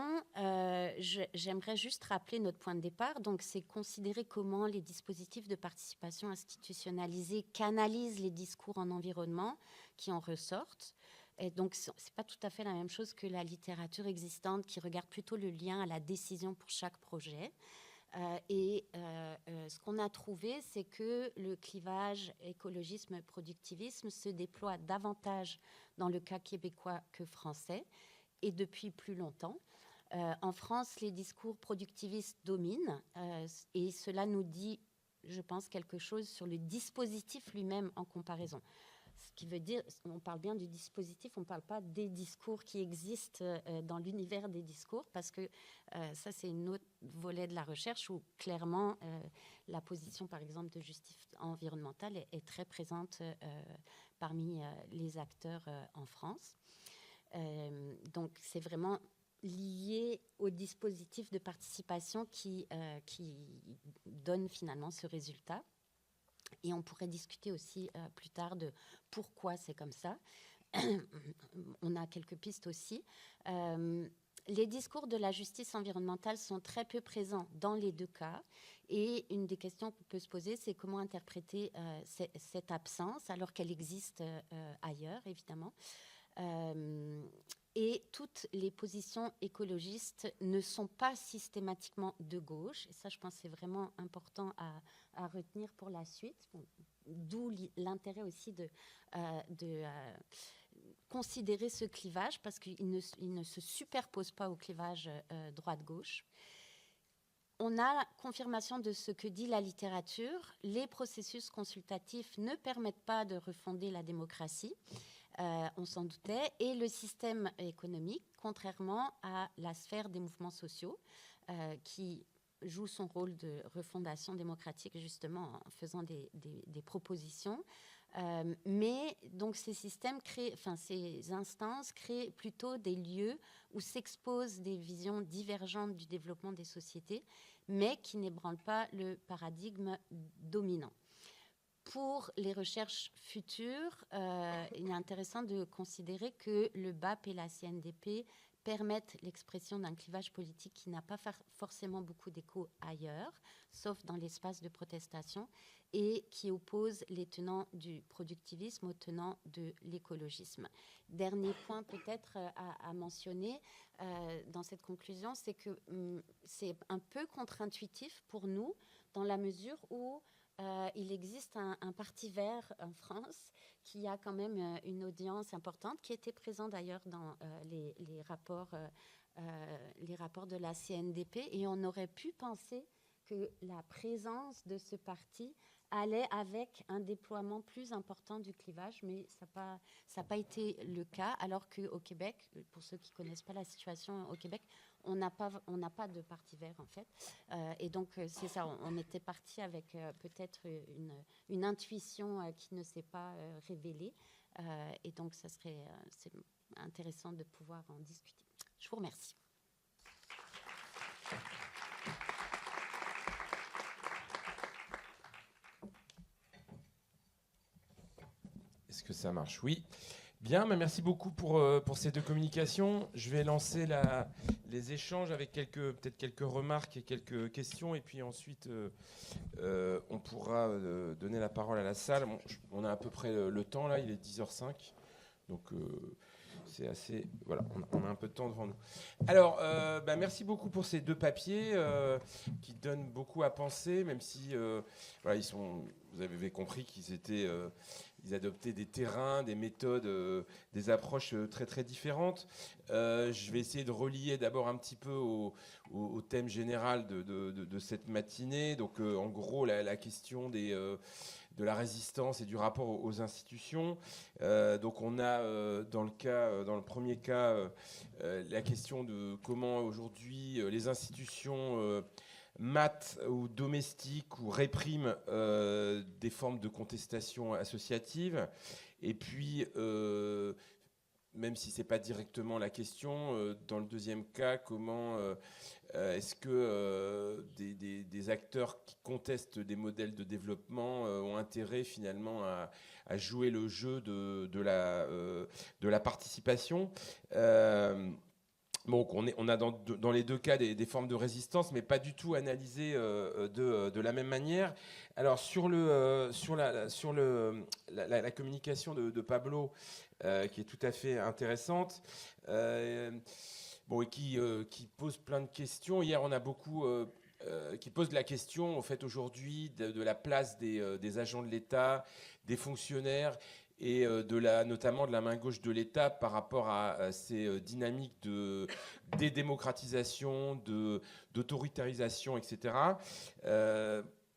j'aimerais juste rappeler notre point de départ. Donc, c'est considérer comment les dispositifs de participation institutionnalisée canalisent les discours en environnement qui en ressortent. Et donc, ce n'est pas tout à fait la même chose que la littérature existante qui regarde plutôt le lien à la décision pour chaque projet. Ce qu'on a trouvé, c'est que le clivage écologisme-productivisme se déploie davantage dans le cas québécois que français, et depuis plus longtemps. En France, les discours productivistes dominent et cela nous dit, je pense, quelque chose sur le dispositif lui-même en comparaison. Ce qui veut dire, on parle bien du dispositif, on ne parle pas des discours qui existent dans l'univers des discours, parce que ça, c'est une autre volet de la recherche où clairement la position, par exemple, de justice environnementale est très présente parmi les acteurs en France. Donc, c'est vraiment lié au dispositif de participation qui donne finalement ce résultat. Et on pourrait discuter aussi plus tard de pourquoi c'est comme ça. On a quelques pistes aussi. Les discours de la justice environnementale sont très peu présents dans les deux cas. Et une des questions qu'on peut se poser, c'est comment interpréter cette absence alors qu'elle existe ailleurs, évidemment. Et toutes les positions écologistes ne sont pas systématiquement de gauche. Et ça, je pense, c'est vraiment important à retenir pour la suite. Bon, d'où l'intérêt aussi de considérer ce clivage, parce qu'il ne se superpose pas au clivage droite-gauche. On a confirmation de ce que dit la littérature. Les processus consultatifs ne permettent pas de refonder la démocratie. On s'en doutait, et le système économique, contrairement à la sphère des mouvements sociaux, qui joue son rôle de refondation démocratique justement en faisant des propositions. Mais donc ces systèmes ces instances créent plutôt des lieux où s'exposent des visions divergentes du développement des sociétés, mais qui n'ébranlent pas le paradigme dominant. Pour les recherches futures, il est intéressant de considérer que le BAP et la CNDP permettent l'expression d'un clivage politique qui n'a pas forcément beaucoup d'écho ailleurs, sauf dans l'espace de protestation, et qui oppose les tenants du productivisme aux tenants de l'écologisme. Dernier point peut-être à mentionner dans cette conclusion, c'est que c'est un peu contre-intuitif pour nous, dans la mesure où il existe un parti vert en France qui a quand même une audience importante, qui était présent d'ailleurs dans les rapports de la CNDP, et on aurait pu penser que la présence de ce parti allait avec un déploiement plus important du clivage, mais ça n'a pas été le cas, alors qu'au Québec, pour ceux qui ne connaissent pas la situation au Québec, on n'a pas de parti vert en fait. Et donc c'est ça, on était parti avec peut-être une intuition qui ne s'est pas révélée. Et donc c'est intéressant de pouvoir en discuter. Je vous remercie. Est-ce que ça marche? Oui. Bien, mais merci beaucoup pour ces deux communications. Je vais lancer les échanges avec peut-être quelques remarques et quelques questions. Et puis ensuite, on pourra donner la parole à la salle. Bon, on a à peu près le temps, là. Il est 10h05. Donc, c'est assez... Voilà, on a un peu de temps devant nous. Alors, merci beaucoup pour ces deux papiers qui donnent beaucoup à penser, même si voilà, vous avez compris qu'ils étaient... Ils adoptaient des terrains, des méthodes, des approches très très différentes. Je vais essayer de relier d'abord un petit peu au thème général de cette matinée. Donc en gros la question de la résistance et du rapport aux institutions. Donc on a dans le premier cas la question de comment aujourd'hui les institutions matent ou domestiquent ou répriment des formes de contestation associative. Et puis, même si ce n'est pas directement la question, dans le deuxième cas, comment est-ce que des acteurs qui contestent des modèles de développement ont intérêt finalement à jouer le jeu de la participation Donc on a dans les deux cas des formes de résistance, mais pas du tout analysées de la même manière. Alors sur la communication de Pablo, qui est tout à fait intéressante, et qui pose plein de questions. Hier, on a beaucoup qui pose la question, en fait, aujourd'hui, de la place des agents de l'État, des fonctionnaires, et notamment de la main gauche de l'État par rapport à ces dynamiques de dédémocratisation, d'autoritarisation, etc.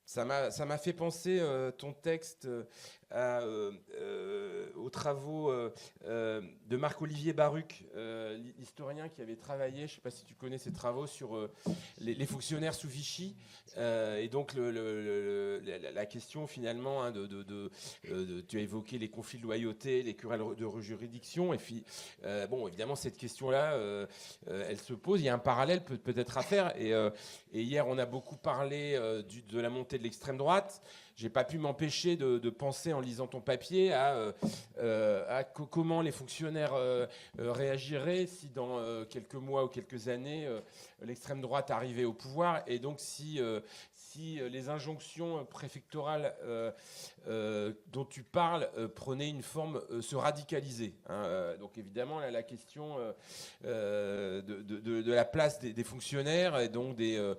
Ça m'a fait penser, ton texte, aux travaux de Marc-Olivier Baruch, l'historien qui avait travaillé, je ne sais pas si tu connais ses travaux, sur les fonctionnaires sous Vichy, et donc la question finalement, hein, tu as évoqué les conflits de loyauté, les querelles de juridiction, et puis évidemment cette question-là, elle se pose. Il y a un parallèle peut-être à faire, et hier on a beaucoup parlé de la montée de l'extrême droite. J'ai pas pu m'empêcher de penser en lisant ton papier à comment les fonctionnaires réagiraient si dans quelques mois ou quelques années l'extrême droite arrivait au pouvoir, et donc si les injonctions préfectorales dont tu parles prenaient une forme, se radicaliser. Hein, donc évidemment là, la question de la place des fonctionnaires, et donc des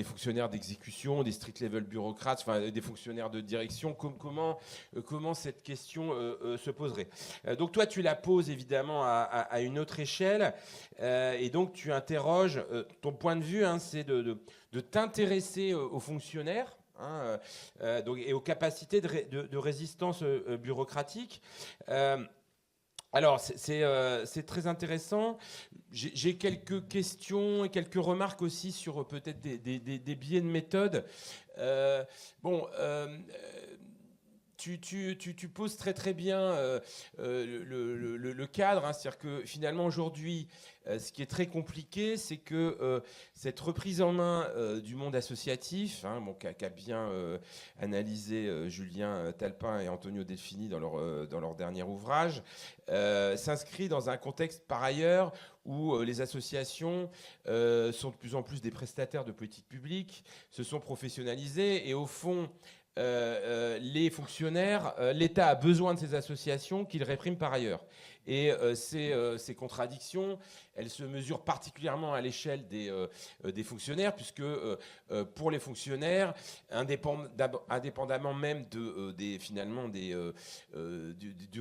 fonctionnaires d'exécution, des street level bureaucrates, enfin des fonctionnaires de direction, comment cette question se poserait. Donc toi tu la poses évidemment à une autre échelle, et donc tu interroges, ton point de vue, hein, c'est de t'intéresser aux fonctionnaires, hein, et aux capacités de résistance bureaucratique. Alors, c'est très intéressant. J'ai quelques questions et quelques remarques aussi sur peut-être des biais de méthode. tu poses très bien le cadre, hein, c'est-à-dire que finalement aujourd'hui, ce qui est très compliqué, c'est que cette reprise en main du monde associatif, hein, qu'a bien analysé Julien Talpin et Antonio Delfini dans leur dernier ouvrage, s'inscrit dans un contexte par ailleurs où les associations sont de plus en plus des prestataires de politiques publiques, se sont professionnalisées et au fond, les fonctionnaires, l'État a besoin de ces associations qu'il réprime par ailleurs. Et ces contradictions, elles se mesurent particulièrement à l'échelle des fonctionnaires, puisque pour les fonctionnaires, indépendamment même du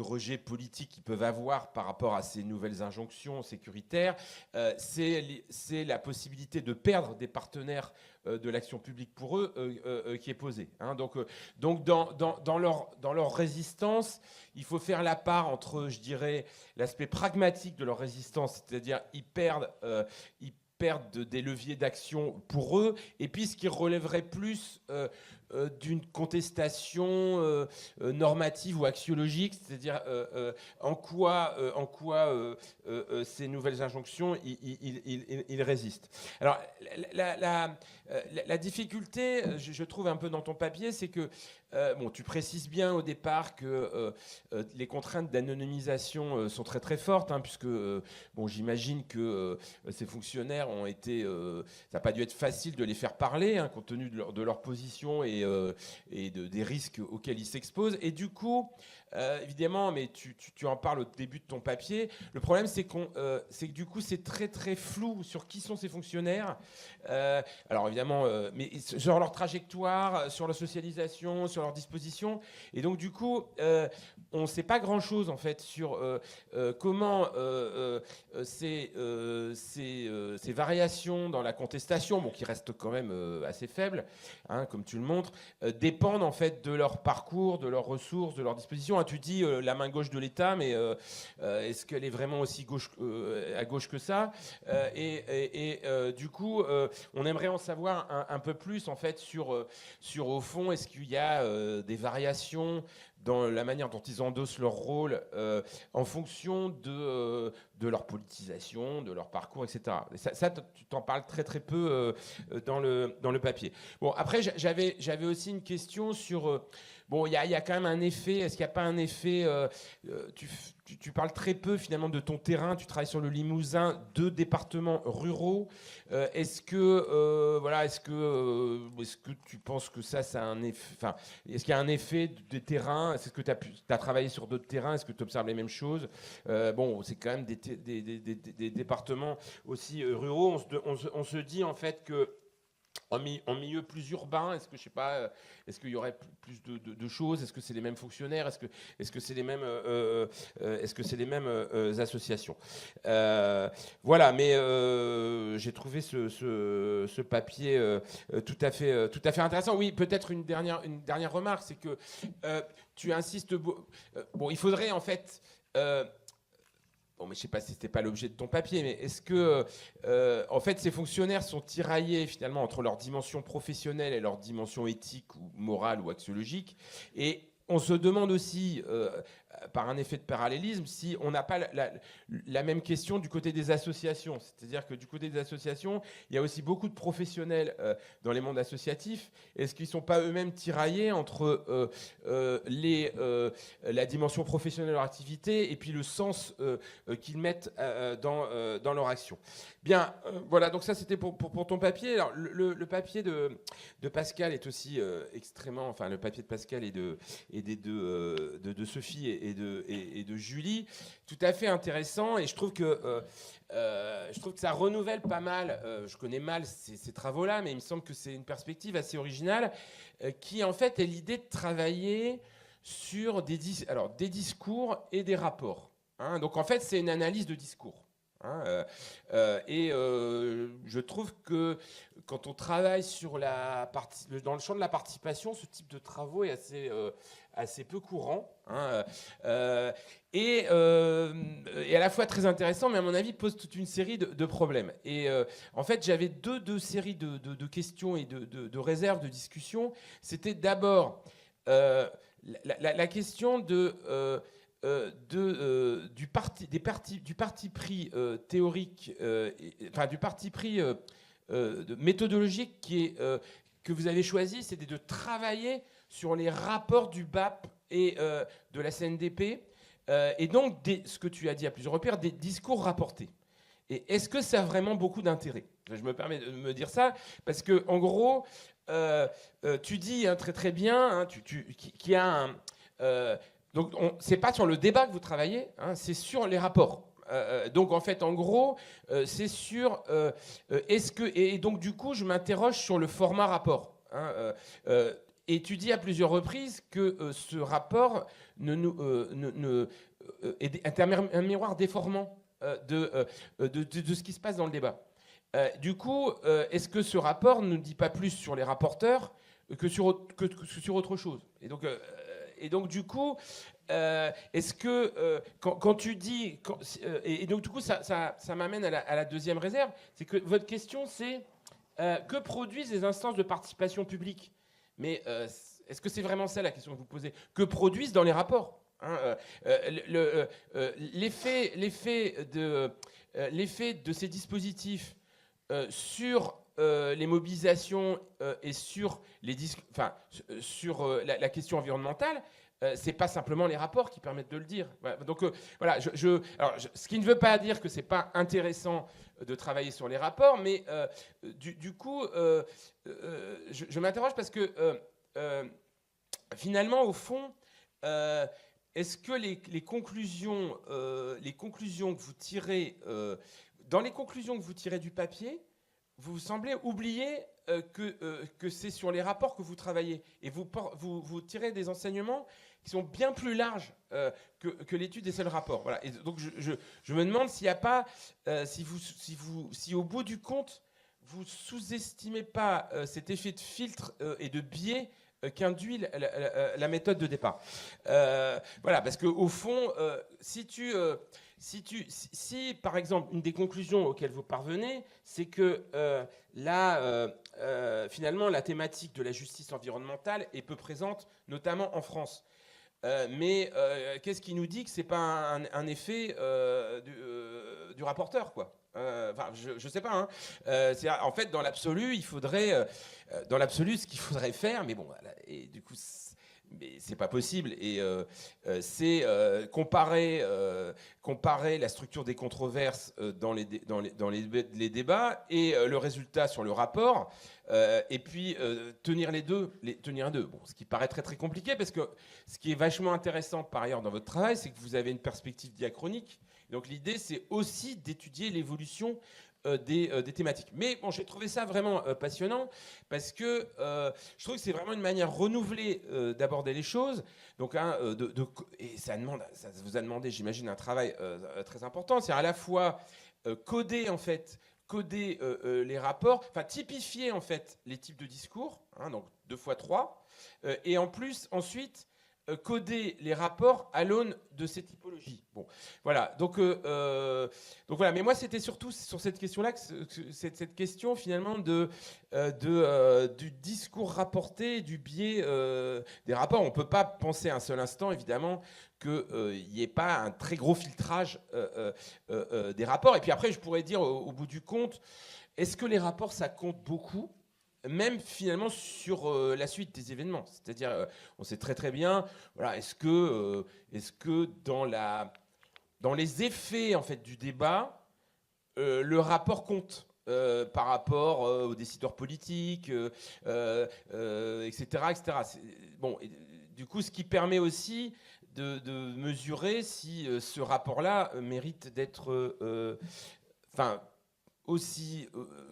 rejet politique qu'ils peuvent avoir par rapport à ces nouvelles injonctions sécuritaires, c'est la possibilité de perdre des partenaires de l'action publique pour eux qui est posée. Hein. Donc dans leur résistance, il faut faire la part entre, je dirais, l'aspect pragmatique de leur résistance, c'est-à-dire ils perdent des leviers d'action pour eux, et puis ce qui relèverait plus d'une contestation normative ou axiologique, c'est-à-dire en quoi ces nouvelles injonctions ils résistent. Alors la difficulté, je trouve un peu dans ton papier, c'est que tu précises bien au départ que les contraintes d'anonymisation sont très très fortes, hein, puisque j'imagine que ces fonctionnaires ont été, ça n'a pas dû être facile de les faire parler, hein, compte tenu de leur position et des risques auxquels ils s'exposent. Et du coup, évidemment, mais tu en parles au début de ton papier, le problème c'est que du coup c'est très très flou sur qui sont ces fonctionnaires. Alors évidemment, mais sur leur trajectoire, sur leur socialisation, sur leur disposition. Et donc du coup, on ne sait pas grand-chose en fait sur comment ces variations dans la contestation, qui restent quand même assez faibles, hein, comme tu le montres, dépendent en fait de leur parcours, de leurs ressources, de leur disposition. Hein, tu dis la main gauche de l'État, mais est-ce qu'elle est vraiment aussi à gauche que ça? Du coup, on aimerait en savoir un peu plus en fait sur au fond, est-ce qu'il y a des variations dans la manière dont ils endossent leur rôle en fonction de leur politisation, de leur parcours, etc. Ça tu t'en parles très très peu dans le papier. Bon, après, j'avais aussi une question sur... il y a quand même un effet. Est-ce qu'il n'y a pas un effet... tu parles très peu finalement de ton terrain. Tu travailles sur le Limousin, 2 départements ruraux. Est-ce que tu penses que ça a un effet... Enfin, est-ce qu'il y a un effet des terrains? Est-ce que tu as travaillé sur d'autres terrains? Est-ce que tu observes les mêmes choses? C'est quand même des départements aussi ruraux. On se dit en fait que en milieu plus urbain, est-ce que je sais pas, est-ce qu'il y aurait plus de choses? Est-ce que c'est les mêmes fonctionnaires? Est-ce que c'est les mêmes associations? Voilà, mais j'ai trouvé ce papier tout à fait intéressant. Oui, peut-être une dernière remarque, c'est que tu insistes. Il faudrait en fait. Mais je ne sais pas si ce n'était pas l'objet de ton papier, mais est-ce que, en fait, ces fonctionnaires sont tiraillés finalement entre leur dimension professionnelle et leur dimension éthique ou morale ou axiologique? Et on se demande aussi, par un effet de parallélisme, si on n'a pas la même question du côté des associations. C'est-à-dire que du côté des associations, il y a aussi beaucoup de professionnels dans les mondes associatifs. Est-ce qu'ils ne sont pas eux-mêmes tiraillés entre la dimension professionnelle de leur activité et puis le sens qu'ils mettent dans leur action? Bien, voilà, donc ça c'était pour ton papier. Alors, le papier de Pascal est aussi extrêmement... Enfin, le papier de Pascal et de Sophie et de Julie, tout à fait intéressant, et je trouve que ça renouvelle pas mal. Je connais mal ces travaux-là, mais il me semble que c'est une perspective assez originale qui en fait est l'idée de travailler sur des discours et des rapports. Hein. Donc en fait, c'est une analyse de discours. Hein, je trouve que quand on travaille dans le champ de la participation, ce type de travaux est assez peu courant, hein, et à la fois très intéressant, mais à mon avis pose toute une série de problèmes. Et en fait, j'avais deux séries de questions et de réserves de discussion. C'était d'abord la question du parti pris théorique, enfin du parti pris méthodologique que vous avez choisi, c'est de travailler sur les rapports du BAP et de la CNDP, et donc ce que tu as dit à plusieurs reprises, des discours rapportés. Et est-ce que ça a vraiment beaucoup d'intérêt ? Je me permets de me dire ça, parce que en gros, tu dis très très bien qu'il y a un... donc, c'est pas sur le débat que vous travaillez, c'est sur les rapports. Donc, en fait, en gros, c'est sur... est-ce que... Et donc, du coup, je m'interroge sur le format rapport. Et tu dis à plusieurs reprises que ce rapport est un miroir déformant de ce qui se passe dans le débat. Du coup, est-ce que ce rapport ne dit pas plus sur les rapporteurs que sur autre chose ? Et donc, du coup, est-ce que quand tu dis... et donc, du coup, ça m'amène à la deuxième réserve, c'est que votre question, c'est que produisent les instances de participation publique ? Mais est-ce que c'est vraiment ça la question que vous posez ? Que produisent dans les rapports ? L'effet de ces dispositifs sur les mobilisations et sur la question environnementale, c'est pas simplement les rapports qui permettent de le dire. Voilà. Donc voilà, ce qui ne veut pas dire que c'est pas intéressant de travailler sur les rapports, mais du coup, je m'interroge parce que finalement, au fond, est-ce que les conclusions que vous tirez dans les conclusions que vous tirez du papier, vous semblez oublier que c'est sur les rapports que vous travaillez et vous tirez des enseignements qui sont bien plus larges que l'étude des seuls rapports. Voilà. Et donc je me demande s'il n'y a pas, si au bout du compte, vous sous-estimez pas cet effet de filtre et de biais qu'induit la méthode de départ. Voilà, parce qu'au fond, si par exemple, une des conclusions auxquelles vous parvenez, c'est que finalement, la thématique de la justice environnementale est peu présente, notamment en France. Mais qu'est-ce qui nous dit que ce n'est pas un effet du rapporteur, quoi ? Enfin, je ne sais pas. En fait, dans l'absolu, il faudrait... dans l'absolu, ce qu'il faudrait faire, mais bon, et du coup... Mais c'est pas possible. Et c'est comparer la structure des controverses dans les débats et le résultat sur le rapport, et puis tenir les deux. Bon, ce qui paraît très très compliqué, parce que ce qui est vachement intéressant par ailleurs dans votre travail, c'est que vous avez une perspective diachronique. Donc l'idée, c'est aussi d'étudier l'évolution des thématiques. Mais bon, j'ai trouvé ça vraiment passionnant, parce que je trouve que c'est vraiment une manière renouvelée d'aborder les choses. Donc, et ça vous a demandé, j'imagine, un travail très important. C'est à la fois coder les rapports, enfin typifier en fait les types de discours, donc 2 x 3, et en plus ensuite coder les rapports à l'aune de ces typologies. Bon, voilà. Donc voilà. Mais moi, c'était surtout sur cette question-là, cette question finalement du discours rapporté, du biais des rapports. On ne peut pas penser un seul instant, évidemment, qu'il n'y ait pas un très gros filtrage des rapports. Et puis après, je pourrais dire, au bout du compte, est-ce que les rapports, ça compte beaucoup ? Même finalement sur la suite des événements. C'est-à-dire, on sait très très bien, voilà, est-ce que dans les effets en fait, du débat, le rapport compte par rapport aux décideurs politiques, etc. Bon, du coup, ce qui permet aussi de mesurer si ce rapport-là mérite d'être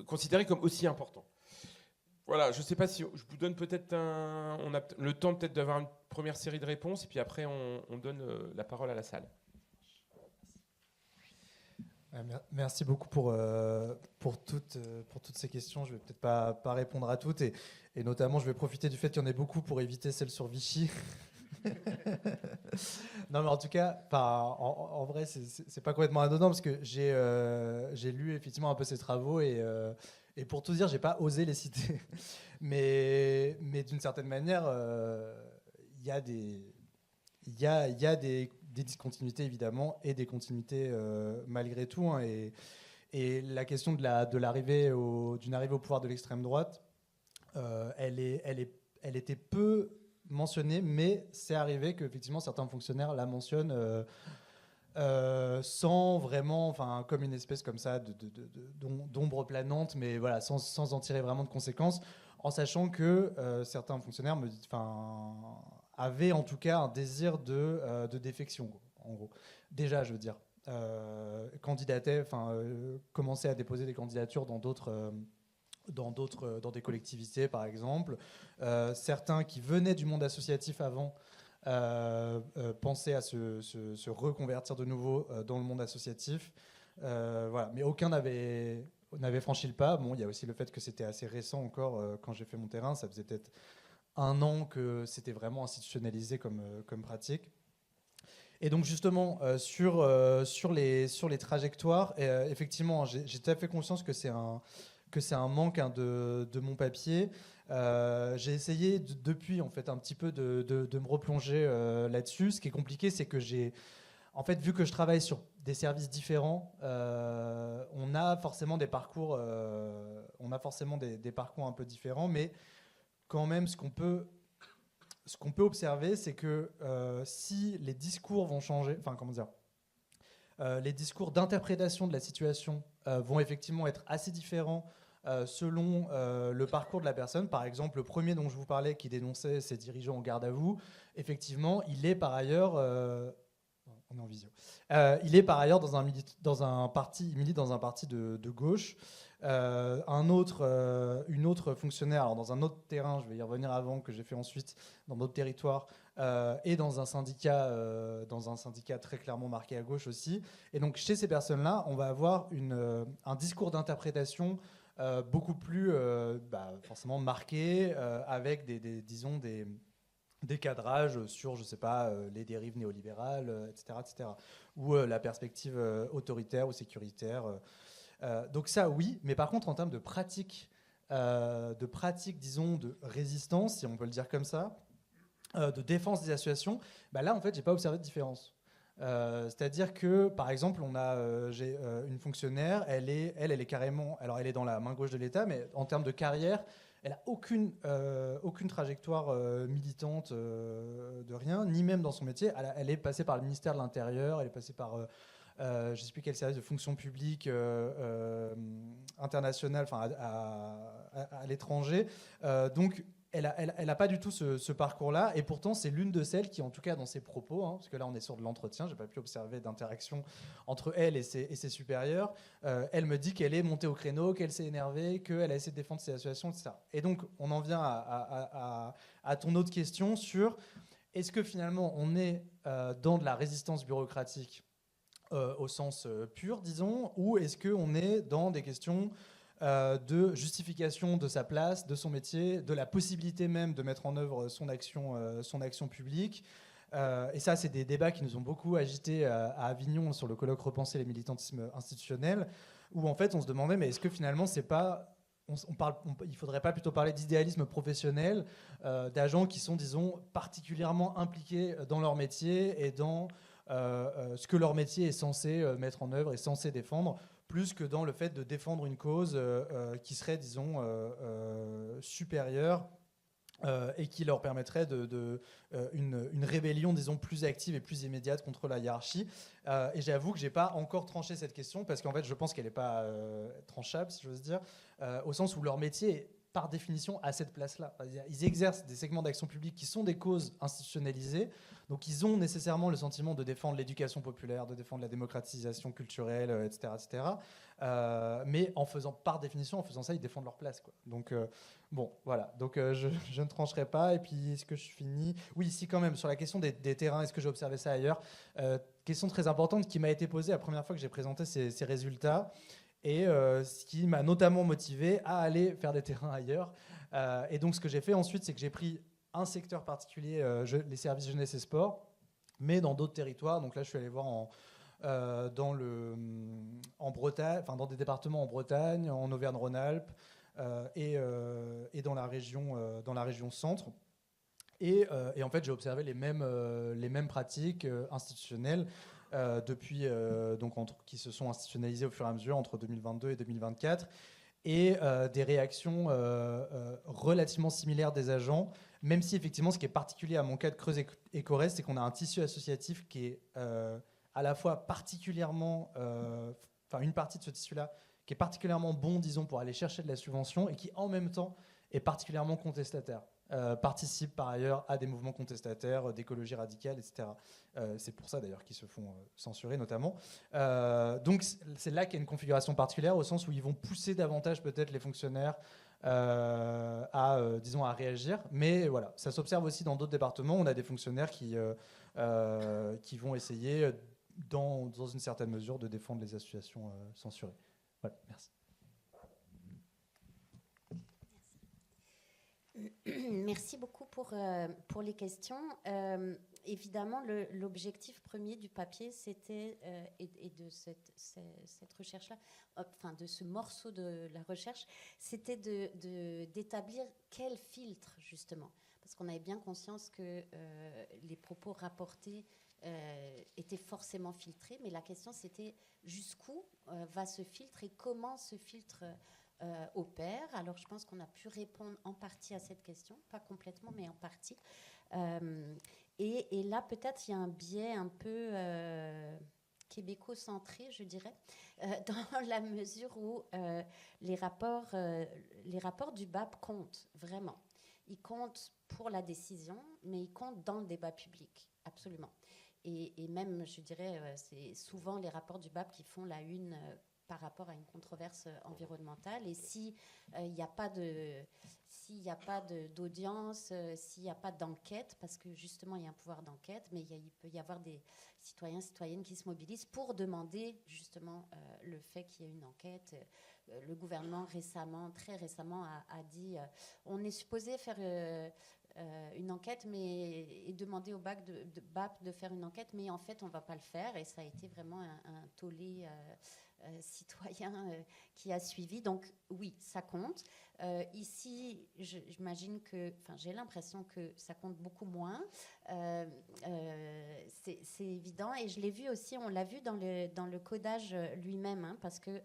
considéré comme aussi important. Voilà, je ne sais pas si je vous donne peut-être on a le temps peut-être d'avoir une première série de réponses, et puis après on donne la parole à la salle. Merci beaucoup pour toutes ces questions. Je ne vais peut-être pas répondre à toutes, et notamment je vais profiter du fait qu'il y en ait beaucoup pour éviter celle sur Vichy. Non, mais en tout cas, en vrai, c'est pas complètement anodin, parce que j'ai lu effectivement un peu ces travaux, et pour tout dire, j'ai pas osé les citer. Mais d'une certaine manière, il y a des discontinuités évidemment et des continuités malgré tout, hein, et la question d'une arrivée au pouvoir de l'extrême droite, elle était peu mentionnée, mais c'est arrivé qu'effectivement certains fonctionnaires la mentionnent sans vraiment, enfin comme une espèce comme ça d'ombre planante, mais voilà, sans en tirer vraiment de conséquences, en sachant que certains fonctionnaires avaient en tout cas un désir de défection, en gros. Déjà, je veux dire, candidataient, commençaient à déposer des candidatures dans des collectivités, par exemple. Certains qui venaient du monde associatif avant pensaient à se reconvertir de nouveau dans le monde associatif. Voilà. Mais aucun n'avait franchi le pas. Bon, il y a aussi le fait que c'était assez récent encore quand j'ai fait mon terrain. Ça faisait peut-être 1 an que c'était vraiment institutionnalisé comme pratique. Et donc justement, sur les trajectoires, effectivement, j'ai tout à fait conscience que c'est un manque, hein, de mon papier. J'ai essayé depuis en fait un petit peu de me replonger là-dessus. Ce qui est compliqué, c'est que en fait, vu que je travaille sur des services différents, on a forcément des parcours, des parcours un peu différents, mais quand même, ce qu'on peut observer, c'est que si les discours vont changer, enfin comment dire, les discours d'interprétation de la situation vont effectivement être assez différents selon le parcours de la personne. Par exemple, le premier dont je vous parlais, qui dénonçait ses dirigeants en garde à vous, effectivement, il est par ailleurs... on est en visio. Il est par ailleurs il milite dans un parti de gauche. Une autre fonctionnaire, alors dans un autre terrain, je vais y revenir avant, que j'ai fait ensuite dans d'autres territoires, et dans un syndicat très clairement marqué à gauche aussi. Et donc chez ces personnes-là, on va avoir un discours d'interprétation beaucoup plus forcément marqué, avec des cadrages sur, je sais pas, les dérives néolibérales, etc., etc., ou la perspective autoritaire ou sécuritaire. Donc ça, oui, mais par contre, en termes de pratique, disons, de résistance, si on peut le dire comme ça, de défense des associations, là, en fait, j'ai pas observé de différence. C'est-à-dire que, par exemple, j'ai une fonctionnaire, elle est carrément, alors elle est dans la main gauche de l'État, mais en termes de carrière, elle n'a aucune trajectoire militante de rien, ni même dans son métier. Elle est passée par le ministère de l'Intérieur, elle est passée par je ne sais plus quel service de fonction publique internationale, à l'étranger. Donc, elle n'a pas du tout ce parcours-là, et pourtant c'est l'une de celles qui, en tout cas dans ses propos, hein, parce que là on est sur de l'entretien, j'ai pas pu observer d'interaction entre elle et ses supérieurs, elle me dit qu'elle est montée au créneau, qu'elle s'est énervée, qu'elle a essayé de défendre ses associations, etc. Et donc on en vient à ton autre question sur est-ce que finalement on est dans de la résistance bureaucratique au sens pur, disons, ou est-ce qu'on est dans des questions de justification de sa place, de son métier, de la possibilité même de mettre en œuvre son action publique. Et ça, c'est des débats qui nous ont beaucoup agités à Avignon sur le colloque Repenser les militantismes institutionnels, où en fait on se demandait, mais est-ce que finalement c'est pas... il ne faudrait pas plutôt parler d'idéalisme professionnel, d'agents qui sont, disons, particulièrement impliqués dans leur métier et dans ce que leur métier est censé mettre en œuvre et censé défendre, plus que dans le fait de défendre une cause qui serait, disons, supérieure et qui leur permettrait une rébellion, disons, plus active et plus immédiate contre la hiérarchie. Et j'avoue que je n'ai pas encore tranché cette question, parce qu'en fait, je pense qu'elle n'est pas tranchable, si j'ose dire, au sens où leur métier est, par définition, à cette place-là. Ils exercent des segments d'action publique qui sont des causes institutionnalisées, donc ils ont nécessairement le sentiment de défendre l'éducation populaire, de défendre la démocratisation culturelle, etc. etc. Mais par définition, en faisant ça, ils défendent leur place, quoi. Donc, bon, voilà. Donc, je ne trancherai pas. Et puis, est-ce que je finis ? Oui, ici, quand même, sur la question des terrains, est-ce que j'ai observé ça ailleurs ? Question très importante qui m'a été posée la première fois que j'ai présenté ces résultats. Et ce qui m'a notamment motivé à aller faire des terrains ailleurs. Et donc, ce que j'ai fait ensuite, c'est que j'ai pris un secteur particulier, les services jeunesse et sport, mais dans d'autres territoires. Donc là, je suis allé voir en Bretagne, dans des départements en Bretagne, en Auvergne-Rhône-Alpes et dans la région centre. Et en fait, j'ai observé les mêmes pratiques institutionnelles depuis, qui se sont institutionnalisées au fur et à mesure entre 2022 et 2024, et des réactions relativement similaires des agents, même si effectivement, ce qui est particulier à mon cas de Creuse et Corrèze, c'est qu'on a un tissu associatif qui est à la fois particulièrement, une partie de ce tissu-là, qui est particulièrement bon, disons, pour aller chercher de la subvention, et qui en même temps est particulièrement contestataire. Participe par ailleurs à des mouvements contestataires, d'écologie radicale, etc. C'est pour ça d'ailleurs qu'ils se font censurer notamment. Donc c'est là qu'il y a une configuration particulière, au sens où ils vont pousser davantage peut-être les fonctionnaires à réagir. Mais voilà, ça s'observe aussi dans d'autres départements. On a des fonctionnaires qui vont essayer, dans une certaine mesure, de défendre les associations censurées. Voilà, merci. Merci beaucoup pour les questions. Évidemment, l'objectif premier du papier, c'était, et de cette recherche-là, enfin de ce morceau de la recherche, c'était d'établir quel filtre, justement. Parce qu'on avait bien conscience que les propos rapportés étaient forcément filtrés, mais la question, c'était jusqu'où va ce filtre et comment ce filtre opère. Alors, je pense qu'on a pu répondre en partie à cette question, pas complètement, mais en partie. Et là, peut-être, il y a un biais un peu québéco-centré, je dirais, dans la mesure où les rapports du BAP comptent vraiment. Ils comptent pour la décision, mais ils comptent dans le débat public, absolument. Et même, je dirais, c'est souvent les rapports du BAP qui font la une par rapport à une controverse environnementale. Et s'il n'y a pas d'audience, s'il n'y a pas d'enquête, parce que justement il y a un pouvoir d'enquête, mais il peut y avoir des citoyens, citoyennes qui se mobilisent pour demander justement le fait qu'il y ait une enquête. Le gouvernement très récemment a dit on est supposé faire une enquête et demander au BAP de faire une enquête, mais en fait on ne va pas le faire, et ça a été vraiment un tollé citoyen qui a suivi. Donc oui, ça compte. Ici, j'imagine que, j'ai l'impression que ça compte beaucoup moins. C'est évident, et je l'ai vu aussi, on l'a vu dans le codage lui-même, hein, parce que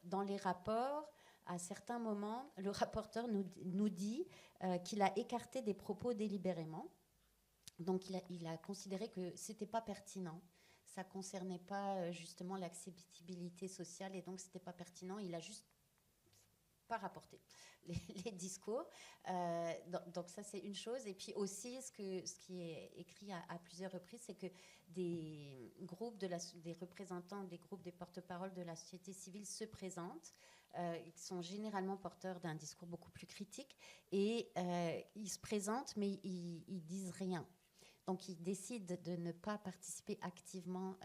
dans les rapports, à certains moments, le rapporteur nous dit qu'il a écarté des propos délibérément. Donc il a considéré que c'était pas pertinent. Ça ne concernait pas justement l'acceptabilité sociale, et donc ce n'était pas pertinent. Il a juste pas rapporté les discours. Donc ça, c'est une chose. Et puis aussi, ce qui est écrit à plusieurs reprises, c'est que des groupes des représentants des groupes des porte-paroles de la société civile se présentent. Ils sont généralement porteurs d'un discours beaucoup plus critique, et ils se présentent, mais ils disent rien. Donc, ils décident de ne pas participer activement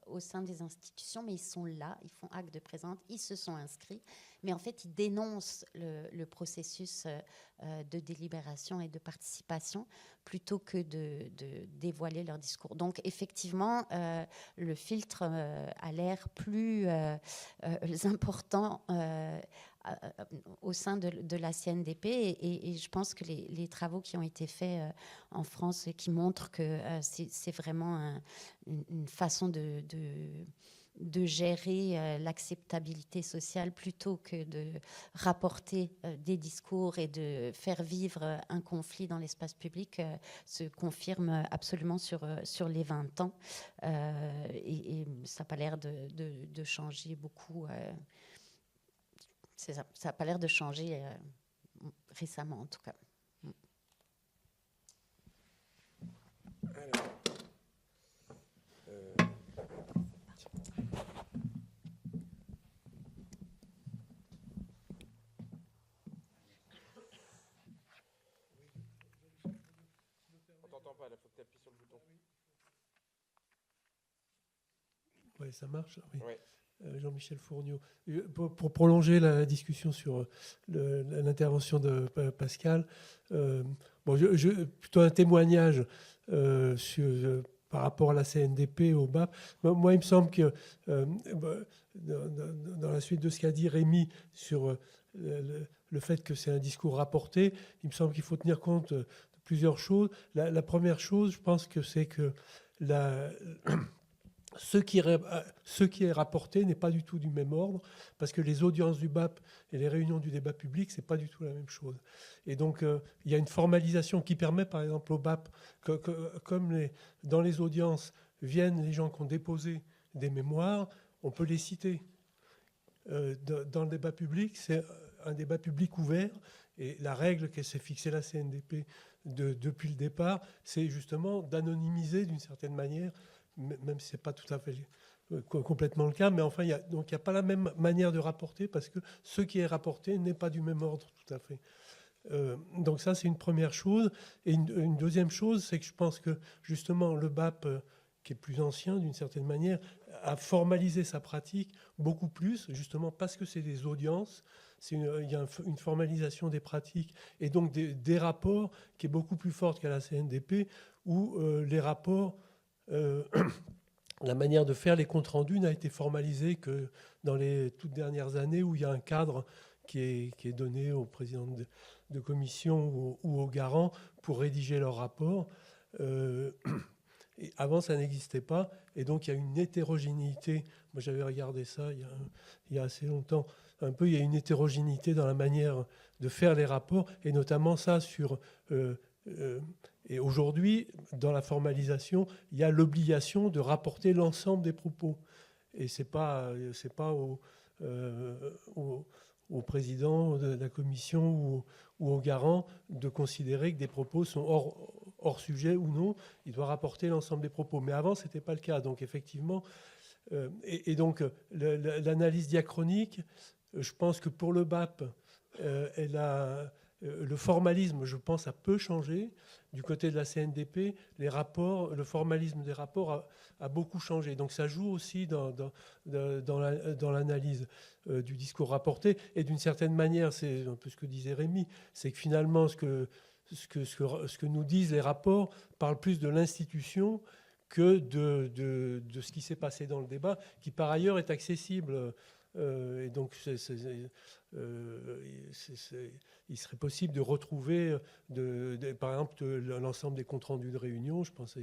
au sein des institutions, mais ils sont là, ils font acte de présence, ils se sont inscrits, mais en fait, ils dénoncent le processus de délibération et de participation plutôt que de dévoiler leur discours. Donc, effectivement, le filtre a l'air plus important au sein de la CNDP, et je pense que les travaux qui ont été faits en France, qui montrent que c'est vraiment une façon de gérer l'acceptabilité sociale plutôt que de rapporter des discours et de faire vivre un conflit dans l'espace public, se confirme absolument sur les 20 ans, et ça n'a pas l'air de changer beaucoup. Ça n'a pas l'air de changer récemment, en tout cas. Alors, on t'entend pas, il faut que tu appuies sur le bouton. Oui, ça marche. Oui. Ouais. Jean-Michel Fourniot. Pour prolonger la discussion sur l'intervention de Pascal, plutôt un témoignage par rapport à la CNDP, au BAP. Moi, il me semble que dans la suite de ce qu'a dit Rémi sur le fait que c'est un discours rapporté, il me semble qu'il faut tenir compte plusieurs choses. La première chose, je pense que c'est que ce qui est rapporté n'est pas du tout du même ordre, parce que les audiences du BAP et les réunions du débat public, c'est pas du tout la même chose. Et donc, il y a une formalisation qui permet, par exemple, au BAP, comme dans les audiences viennent les gens qui ont déposé des mémoires, on peut les citer. Dans le débat public, c'est un débat public ouvert, et la règle qu'elle s'est fixée la CNDP depuis le départ, c'est justement d'anonymiser d'une certaine manière, même si ce n'est pas tout à fait complètement le cas, mais enfin, il n'y a pas la même manière de rapporter, parce que ce qui est rapporté n'est pas du même ordre tout à fait. Donc ça, c'est une première chose. Et une deuxième chose, c'est que je pense que justement le BAP, qui est plus ancien d'une certaine manière, a formalisé sa pratique beaucoup plus, justement parce que c'est des audiences, il y a une formalisation des pratiques et donc des rapports qui est beaucoup plus forte qu'à la CNDP, où les rapports, la manière de faire les comptes rendus n'a été formalisée que dans les toutes dernières années, où il y a un cadre qui est donné au président de commission ou aux garants pour rédiger leur rapport. Et avant, ça n'existait pas. Et donc, il y a une hétérogénéité. Moi, j'avais regardé ça il y a assez longtemps. Un peu, il y a une hétérogénéité dans la manière de faire les rapports, et notamment ça sur... et aujourd'hui, dans la formalisation, il y a l'obligation de rapporter l'ensemble des propos. Et ce n'est pas au président de la commission ou au garant de considérer que des propos sont hors sujet ou non. Il doit rapporter l'ensemble des propos. Mais avant, ce n'était pas le cas. Donc effectivement, donc l'analyse diachronique, je pense que pour le BAP, le formalisme, je pense, a peu changé. Du côté de la CNDP, le formalisme des rapports a beaucoup changé. Donc ça joue aussi dans l'analyse du discours rapporté. Et d'une certaine manière, c'est un peu ce que disait Rémi, c'est que finalement, ce que nous disent les rapports parle plus de l'institution que de ce qui s'est passé dans le débat, qui par ailleurs est accessible. Et donc, il serait possible de retrouver, par exemple, l'ensemble des comptes rendus de réunion. Je pense que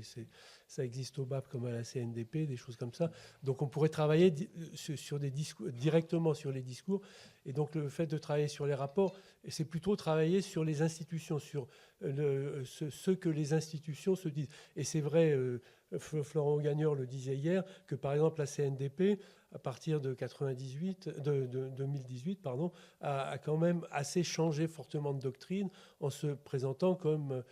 ça existe au BAP comme à la CNDP, des choses comme ça. Donc, on pourrait travailler directement sur les discours. Et donc, le fait de travailler sur les rapports, c'est plutôt travailler sur les institutions, sur ce que les institutions se disent. Et c'est vrai, Florent Gagneur le disait hier, que par exemple, la CNDP, à partir de 2018, a quand même assez changé fortement de doctrine en se présentant comme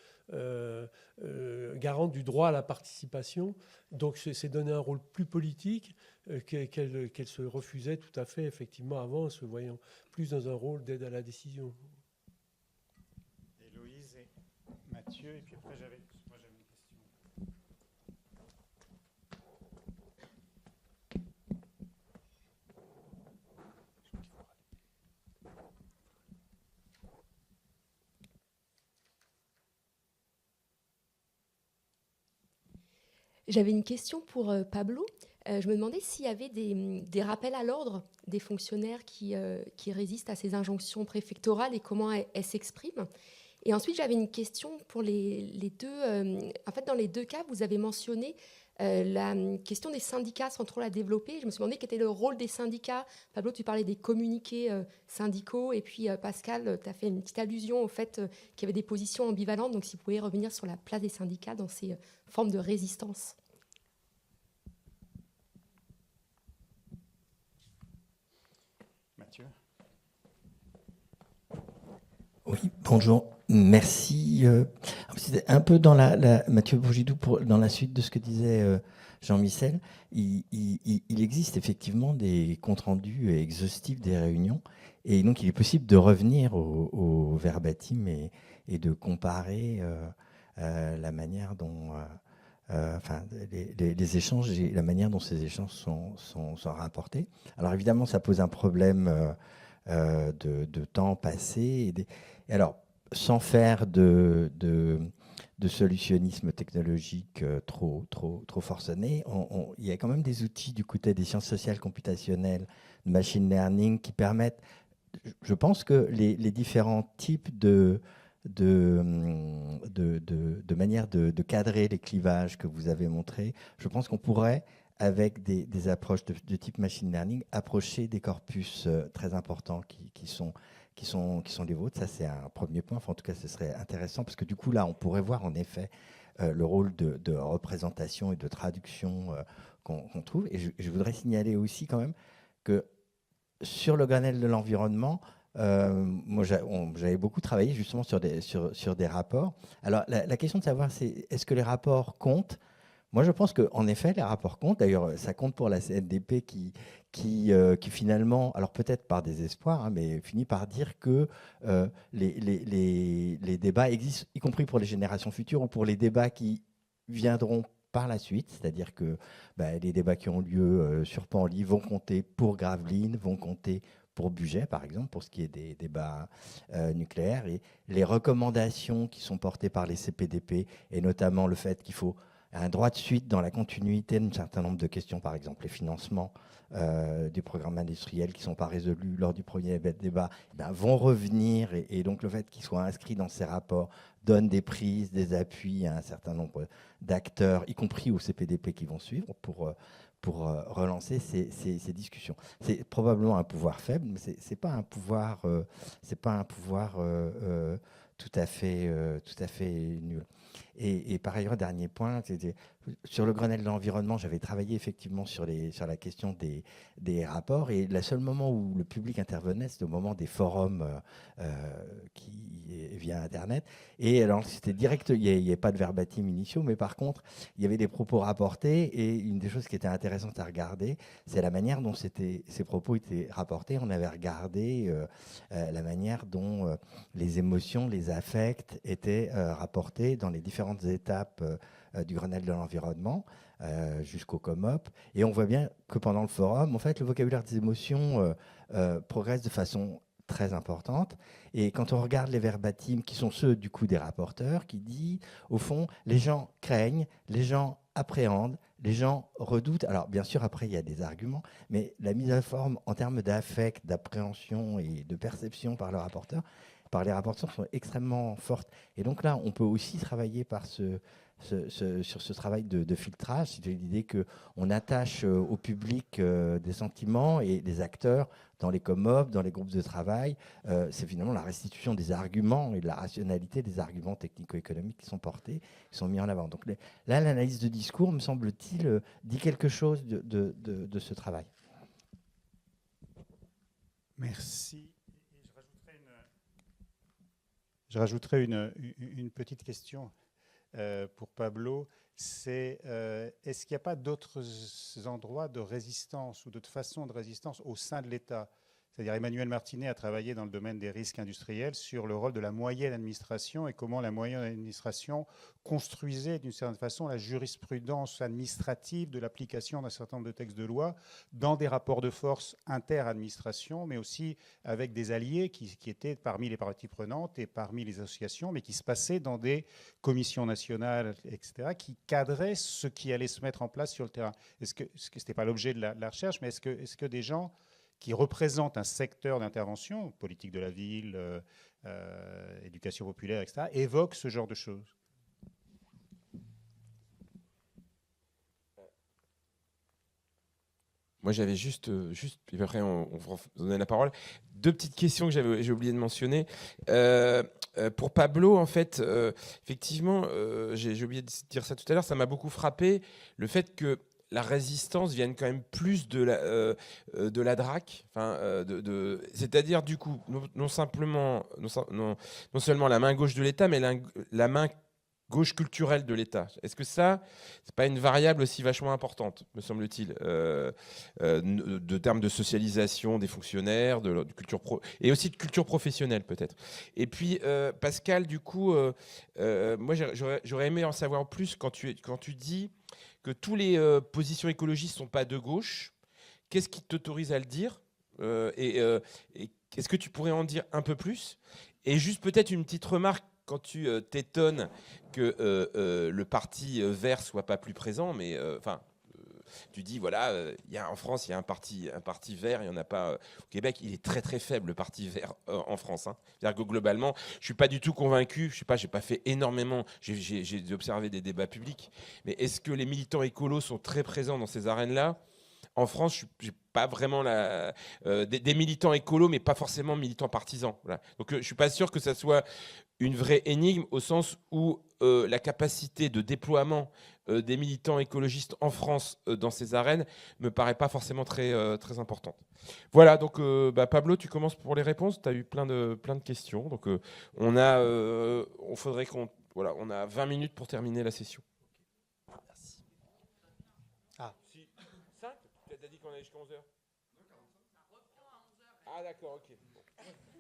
garante du droit à la participation. Donc c'est donner un rôle plus politique qu'elle se refusait tout à fait, effectivement, avant, en se voyant plus dans un rôle d'aide à la décision. Héloïse et Mathieu, et puis après moi j'avais une question. J'avais une question pour Pablo. Je me demandais s'il y avait des rappels à l'ordre des fonctionnaires qui résistent à ces injonctions préfectorales et comment elles s'expriment. Et ensuite, j'avais une question pour les deux. En fait, dans les deux cas, vous avez mentionné la question des syndicats centraux à développer. Je me suis demandé quel était le rôle des syndicats. Pablo, tu parlais des communiqués syndicaux. Et puis, Pascal, tu as fait une petite allusion au fait qu'il y avait des positions ambivalentes. Donc, si vous pouvez revenir sur la place des syndicats dans ces formes de résistance. Mathieu. Oui, bonjour, merci. C'était un peu dans Mathieu Bourgidou, dans la suite de ce que disait Jean-Michel. Il existe effectivement des comptes rendus exhaustifs des réunions, et donc il est possible de revenir au verbatim et de comparer la manière dont, les échanges et la manière dont ces échanges sont rapportés. Alors évidemment, ça pose un problème de temps passé. Et alors, sans faire de solutionnisme technologique trop forcené, il y a quand même des outils du côté des sciences sociales computationnelles, de machine learning, qui permettent, je pense que les différents types de de manière de cadrer les clivages que vous avez montrés, je pense qu'on pourrait, avec des approches de type machine learning, approcher des corpus très importants qui sont les vôtres. Ça, c'est un premier point. Enfin, en tout cas, ce serait intéressant parce que du coup, là, on pourrait voir en effet le rôle de représentation et de traduction qu'on trouve. Et je voudrais signaler aussi quand même que sur le Grenelle de l'environnement, moi, j'avais beaucoup travaillé justement sur des rapports. Alors, la question de savoir, c'est est-ce que les rapports comptent? Moi, je pense qu'en effet, les rapports comptent. D'ailleurs, ça compte pour la CNDP qui finalement, alors peut-être par désespoir, hein, mais finit par dire que les débats existent, y compris pour les générations futures ou pour les débats qui viendront par la suite. C'est-à-dire que les débats qui ont lieu sur Panly vont compter pour Gravelines, vont compter pour Bugey, par exemple, pour ce qui est des débats nucléaires. Et les recommandations qui sont portées par les CPDP, et notamment le fait qu'il faut un droit de suite dans la continuité d'un certain nombre de questions, par exemple les financements du programme industriel qui ne sont pas résolus lors du premier débat, vont revenir. Et donc le fait qu'ils soient inscrits dans ces rapports donne des prises, des appuis à un certain nombre d'acteurs, y compris au CPDP qui vont suivre, pour relancer ces discussions. C'est probablement un pouvoir faible, mais c'est pas un pouvoir tout à fait nul. Et par ailleurs, dernier point, sur le Grenelle de l'environnement, j'avais travaillé effectivement sur la question des rapports, et le seul moment où le public intervenait, c'était au moment des forums via Internet. Et alors, c'était direct, il n'y avait pas de verbatim initiaux, mais par contre, il y avait des propos rapportés, et une des choses qui était intéressante à regarder, c'est la manière dont ces propos étaient rapportés. On avait regardé la manière dont les émotions, les affects étaient rapportés dans les différentes étapes du Grenelle de l'environnement jusqu'au COMOP. Et on voit bien que pendant le forum, en fait, le vocabulaire des émotions progresse de façon très importante. Et quand on regarde les verbatims, qui sont ceux du coup des rapporteurs, qui dit, au fond, les gens craignent, les gens appréhendent, les gens redoutent. Alors, bien sûr, après, il y a des arguments, mais la mise à forme en termes d'affect, d'appréhension et de perception par les rapporteurs sont extrêmement fortes. Et donc là, on peut aussi travailler sur ce travail de filtrage, c'est l'idée qu'on attache au public des sentiments et des acteurs dans les COMOP, dans les groupes de travail. C'est finalement la restitution des arguments et de la rationalité des arguments technico-économiques qui sont portés, qui sont mis en avant. Donc là, l'analyse de discours, me semble-t-il, dit quelque chose de ce travail. Merci. Je rajouterai une petite question pour Pablo. C'est est-ce qu'il n'y a pas d'autres endroits de résistance ou d'autres façons de résistance au sein de l'État? C'est-à-dire Emmanuel Martinet a travaillé dans le domaine des risques industriels sur le rôle de la moyenne administration et comment la moyenne administration construisait d'une certaine façon la jurisprudence administrative de l'application d'un certain nombre de textes de loi dans des rapports de force inter-administration, mais aussi avec des alliés qui étaient parmi les parties prenantes et parmi les associations, mais qui se passaient dans des commissions nationales, etc., qui cadraient ce qui allait se mettre en place sur le terrain. Est-ce que ce n'était pas l'objet de la recherche, mais est-ce que des gens qui représentent un secteur d'intervention, politique de la ville, éducation populaire, etc., évoquent ce genre de choses? Moi, j'avais juste, puis après, on va donner la parole. Deux petites questions que j'ai oublié de mentionner. Pour Pablo, en fait, effectivement, j'ai oublié de dire ça tout à l'heure, ça m'a beaucoup frappé, le fait que la résistance vienne quand même plus de la DRAC, c'est-à-dire du coup non seulement la main gauche de l'État, mais la main gauche culturelle de l'État. Est-ce que ça, c'est pas une variable aussi vachement importante, me semble-t-il, de termes de socialisation des fonctionnaires, de culture et aussi de culture professionnelle peut-être. Et puis Pascal, du coup, moi j'aurais aimé en savoir plus quand tu dis que tous les positions écologistes ne sont pas de gauche. Qu'est-ce qui t'autorise à le dire et est-ce que tu pourrais en dire un peu plus? Et juste peut-être une petite remarque quand tu t'étonnes que le parti vert soit pas plus présent, mais Tu dis, voilà, en France, il y a un parti vert, il n'y en a pas au Québec. Il est très, très faible, le parti vert en France. Hein. C'est-à-dire que globalement, je ne suis pas du tout convaincu. Je sais pas, j'ai pas fait énormément. J'ai observé des débats publics. Mais est-ce que les militants écolos sont très présents dans ces arènes-là ? En France, je n'ai pas vraiment des militants écolos, mais pas forcément militants partisans. Voilà. Donc, je ne suis pas sûr que ça soit une vraie énigme au sens où la capacité de déploiement des militants écologistes en France dans ces arènes ne me paraît pas forcément très, très importante. Voilà, donc Pablo, tu commences pour les réponses. Tu as eu plein de questions. Donc, on a 20 minutes pour terminer la session. Merci. Tu as dit qu'on allait jusqu'à 11h. Ah d'accord, ok.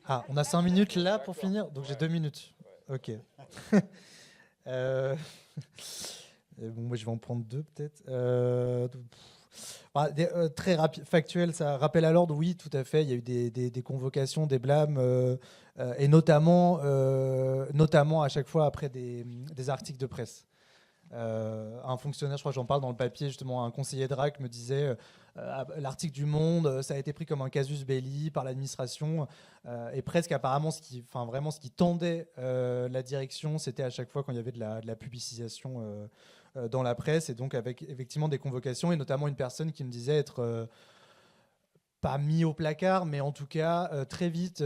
Ah, on a 5 minutes là pour finir, donc j'ai 2 minutes. Ok. Bon, moi je vais en prendre 2 peut-être. Très rapide, factuel, ça rappelle à l'ordre, oui, tout à fait. Il y a eu des convocations, des blâmes, et notamment à chaque fois après des articles de presse. Un fonctionnaire, je crois que j'en parle dans le papier, justement, un conseiller DRAC me disait l'article du Monde, ça a été pris comme un casus belli par l'administration, et presque apparemment ce qui tendait la direction, c'était à chaque fois quand il y avait de la publicisation dans la presse, et donc avec effectivement des convocations, et notamment une personne qui me disait être pas mis au placard, mais en tout cas très vite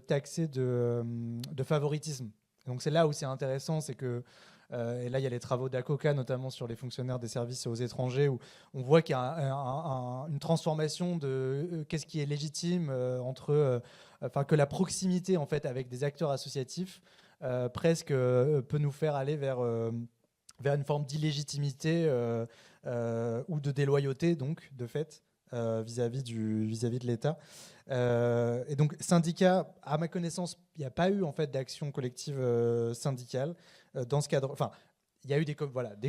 taxé de favoritisme. Donc c'est là où c'est intéressant, c'est que et là, il y a les travaux d'Acoca, notamment sur les fonctionnaires des services aux étrangers, où on voit qu'il y a une transformation de qu'est-ce qui est légitime que la proximité en fait avec des acteurs associatifs presque peut nous faire aller vers une forme d'illégitimité ou de déloyauté, donc de fait, vis-à-vis de l'État. Et donc, syndicat, à ma connaissance, il n'y a pas eu en fait d'action collective syndicale dans ce cadre. Enfin, il y a eu des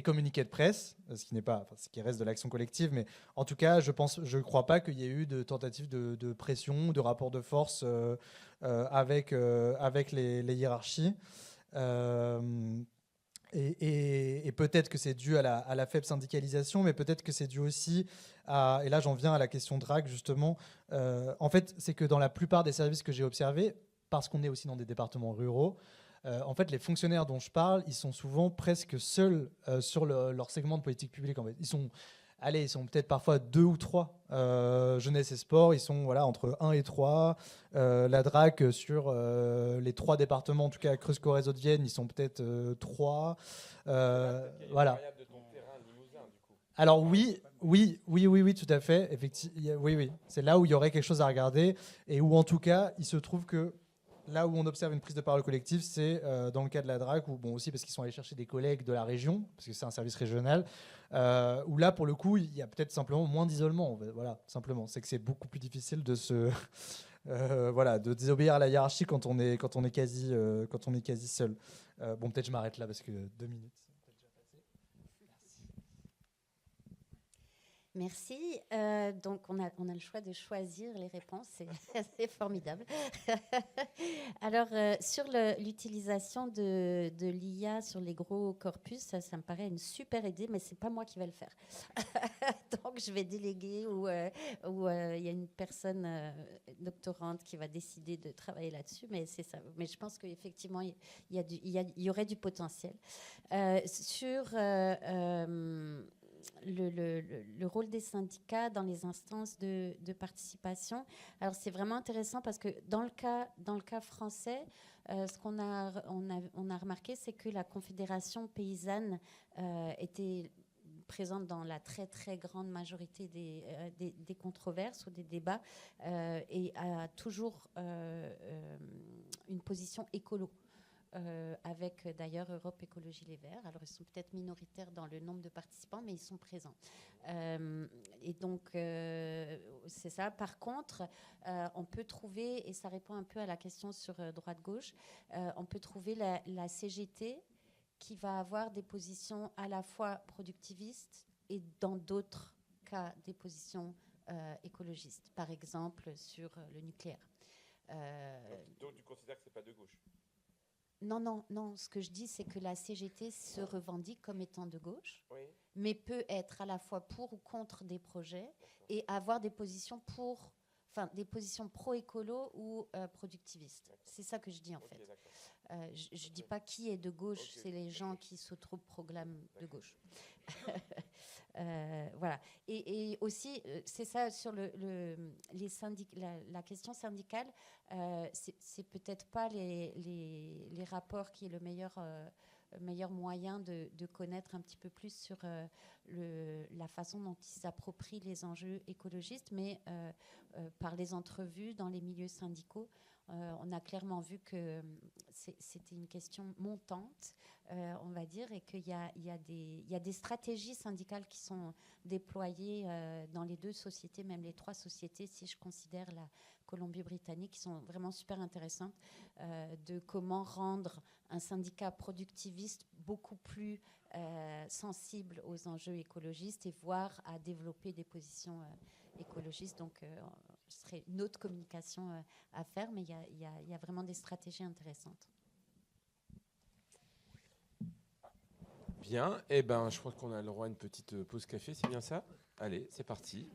communiqués de presse, ce qui reste de l'action collective, mais en tout cas, je crois pas qu'il y ait eu de tentative de pression, de rapport de force avec les hiérarchies. Et peut-être que c'est dû à la faible syndicalisation, mais peut-être que c'est dû aussi à, et là j'en viens à la question DRAC justement, en fait c'est que dans la plupart des services que j'ai observés, parce qu'on est aussi dans des départements ruraux, en fait les fonctionnaires dont je parle, ils sont souvent presque seuls sur leur segment de politique publique. En fait. Ils sont peut-être parfois 2 ou 3 jeunesse et sport, ils sont entre 1 et 3. La DRAC sur les 3 départements, en tout cas Creuse-Corrèze-Haute-Vienne, ils sont peut-être 3. Voilà. Alors oui, tout à fait. Effectivement, oui. C'est là où il y aurait quelque chose à regarder et où en tout cas, il se trouve que là où on observe une prise de parole collective, c'est dans le cas de la DRAC, où, aussi parce qu'ils sont allés chercher des collègues de la région, parce que c'est un service régional, où là, pour le coup, il y a peut-être simplement moins d'isolement. Voilà, simplement. C'est que c'est beaucoup plus difficile de désobéir à la hiérarchie quand on est quasi seul. Bon, peut-être je m'arrête là, parce que 2 minutes. Merci. Donc, on a le choix de choisir les réponses. C'est formidable. Alors, sur l'utilisation de l'IA sur les gros corpus, ça me paraît une super idée, mais ce n'est pas moi qui vais le faire. Donc, je vais déléguer ou il y a une personne doctorante qui va décider de travailler là-dessus, mais c'est ça. Mais je pense qu'effectivement, il y aurait du potentiel. Sur... le rôle des syndicats dans les instances de participation. Alors c'est vraiment intéressant parce que dans le cas français, ce qu'on a remarqué, c'est que la Confédération paysanne était présente dans la très très grande majorité des controverses ou des débats et a toujours une position écolo. Avec d'ailleurs Europe Écologie Les Verts. Alors ils sont peut-être minoritaires dans le nombre de participants, mais ils sont présents. Et donc c'est ça. Par contre, on peut trouver, et ça répond un peu à la question sur droite-gauche, on peut trouver la CGT qui va avoir des positions à la fois productivistes et dans d'autres cas des positions écologistes. Par exemple sur le nucléaire. Donc tu considères que c'est pas de gauche? Non. Ce que je dis, c'est que la CGT se revendique comme étant de gauche, mais peut être à la fois pour ou contre des projets et avoir des positions des positions pro-écolo ou productivistes. C'est ça que je dis en fait. Je ne dis pas qui est de gauche, c'est les gens qui s'autoproclament de gauche. Voilà. Et aussi, c'est ça sur la question syndicale, c'est peut-être pas les rapports qui est le meilleur moyen de connaître un petit peu plus sur la façon dont ils s'approprient les enjeux écologistes, mais par les entrevues dans les milieux syndicaux, on a clairement vu que c'était une question montante, on va dire, et qu'il y a des stratégies syndicales qui sont déployées dans les 2 sociétés, même les 3 sociétés, si je considère la Colombie-Britannique, qui sont vraiment super intéressantes, de comment rendre un syndicat productiviste beaucoup plus sensible aux enjeux écologistes et voire à développer des positions écologistes. Donc, ce serait une autre communication à faire, mais il y a vraiment des stratégies intéressantes. Bien, eh ben, je crois qu'on a le droit à une petite pause café, c'est bien ça? Allez, c'est parti.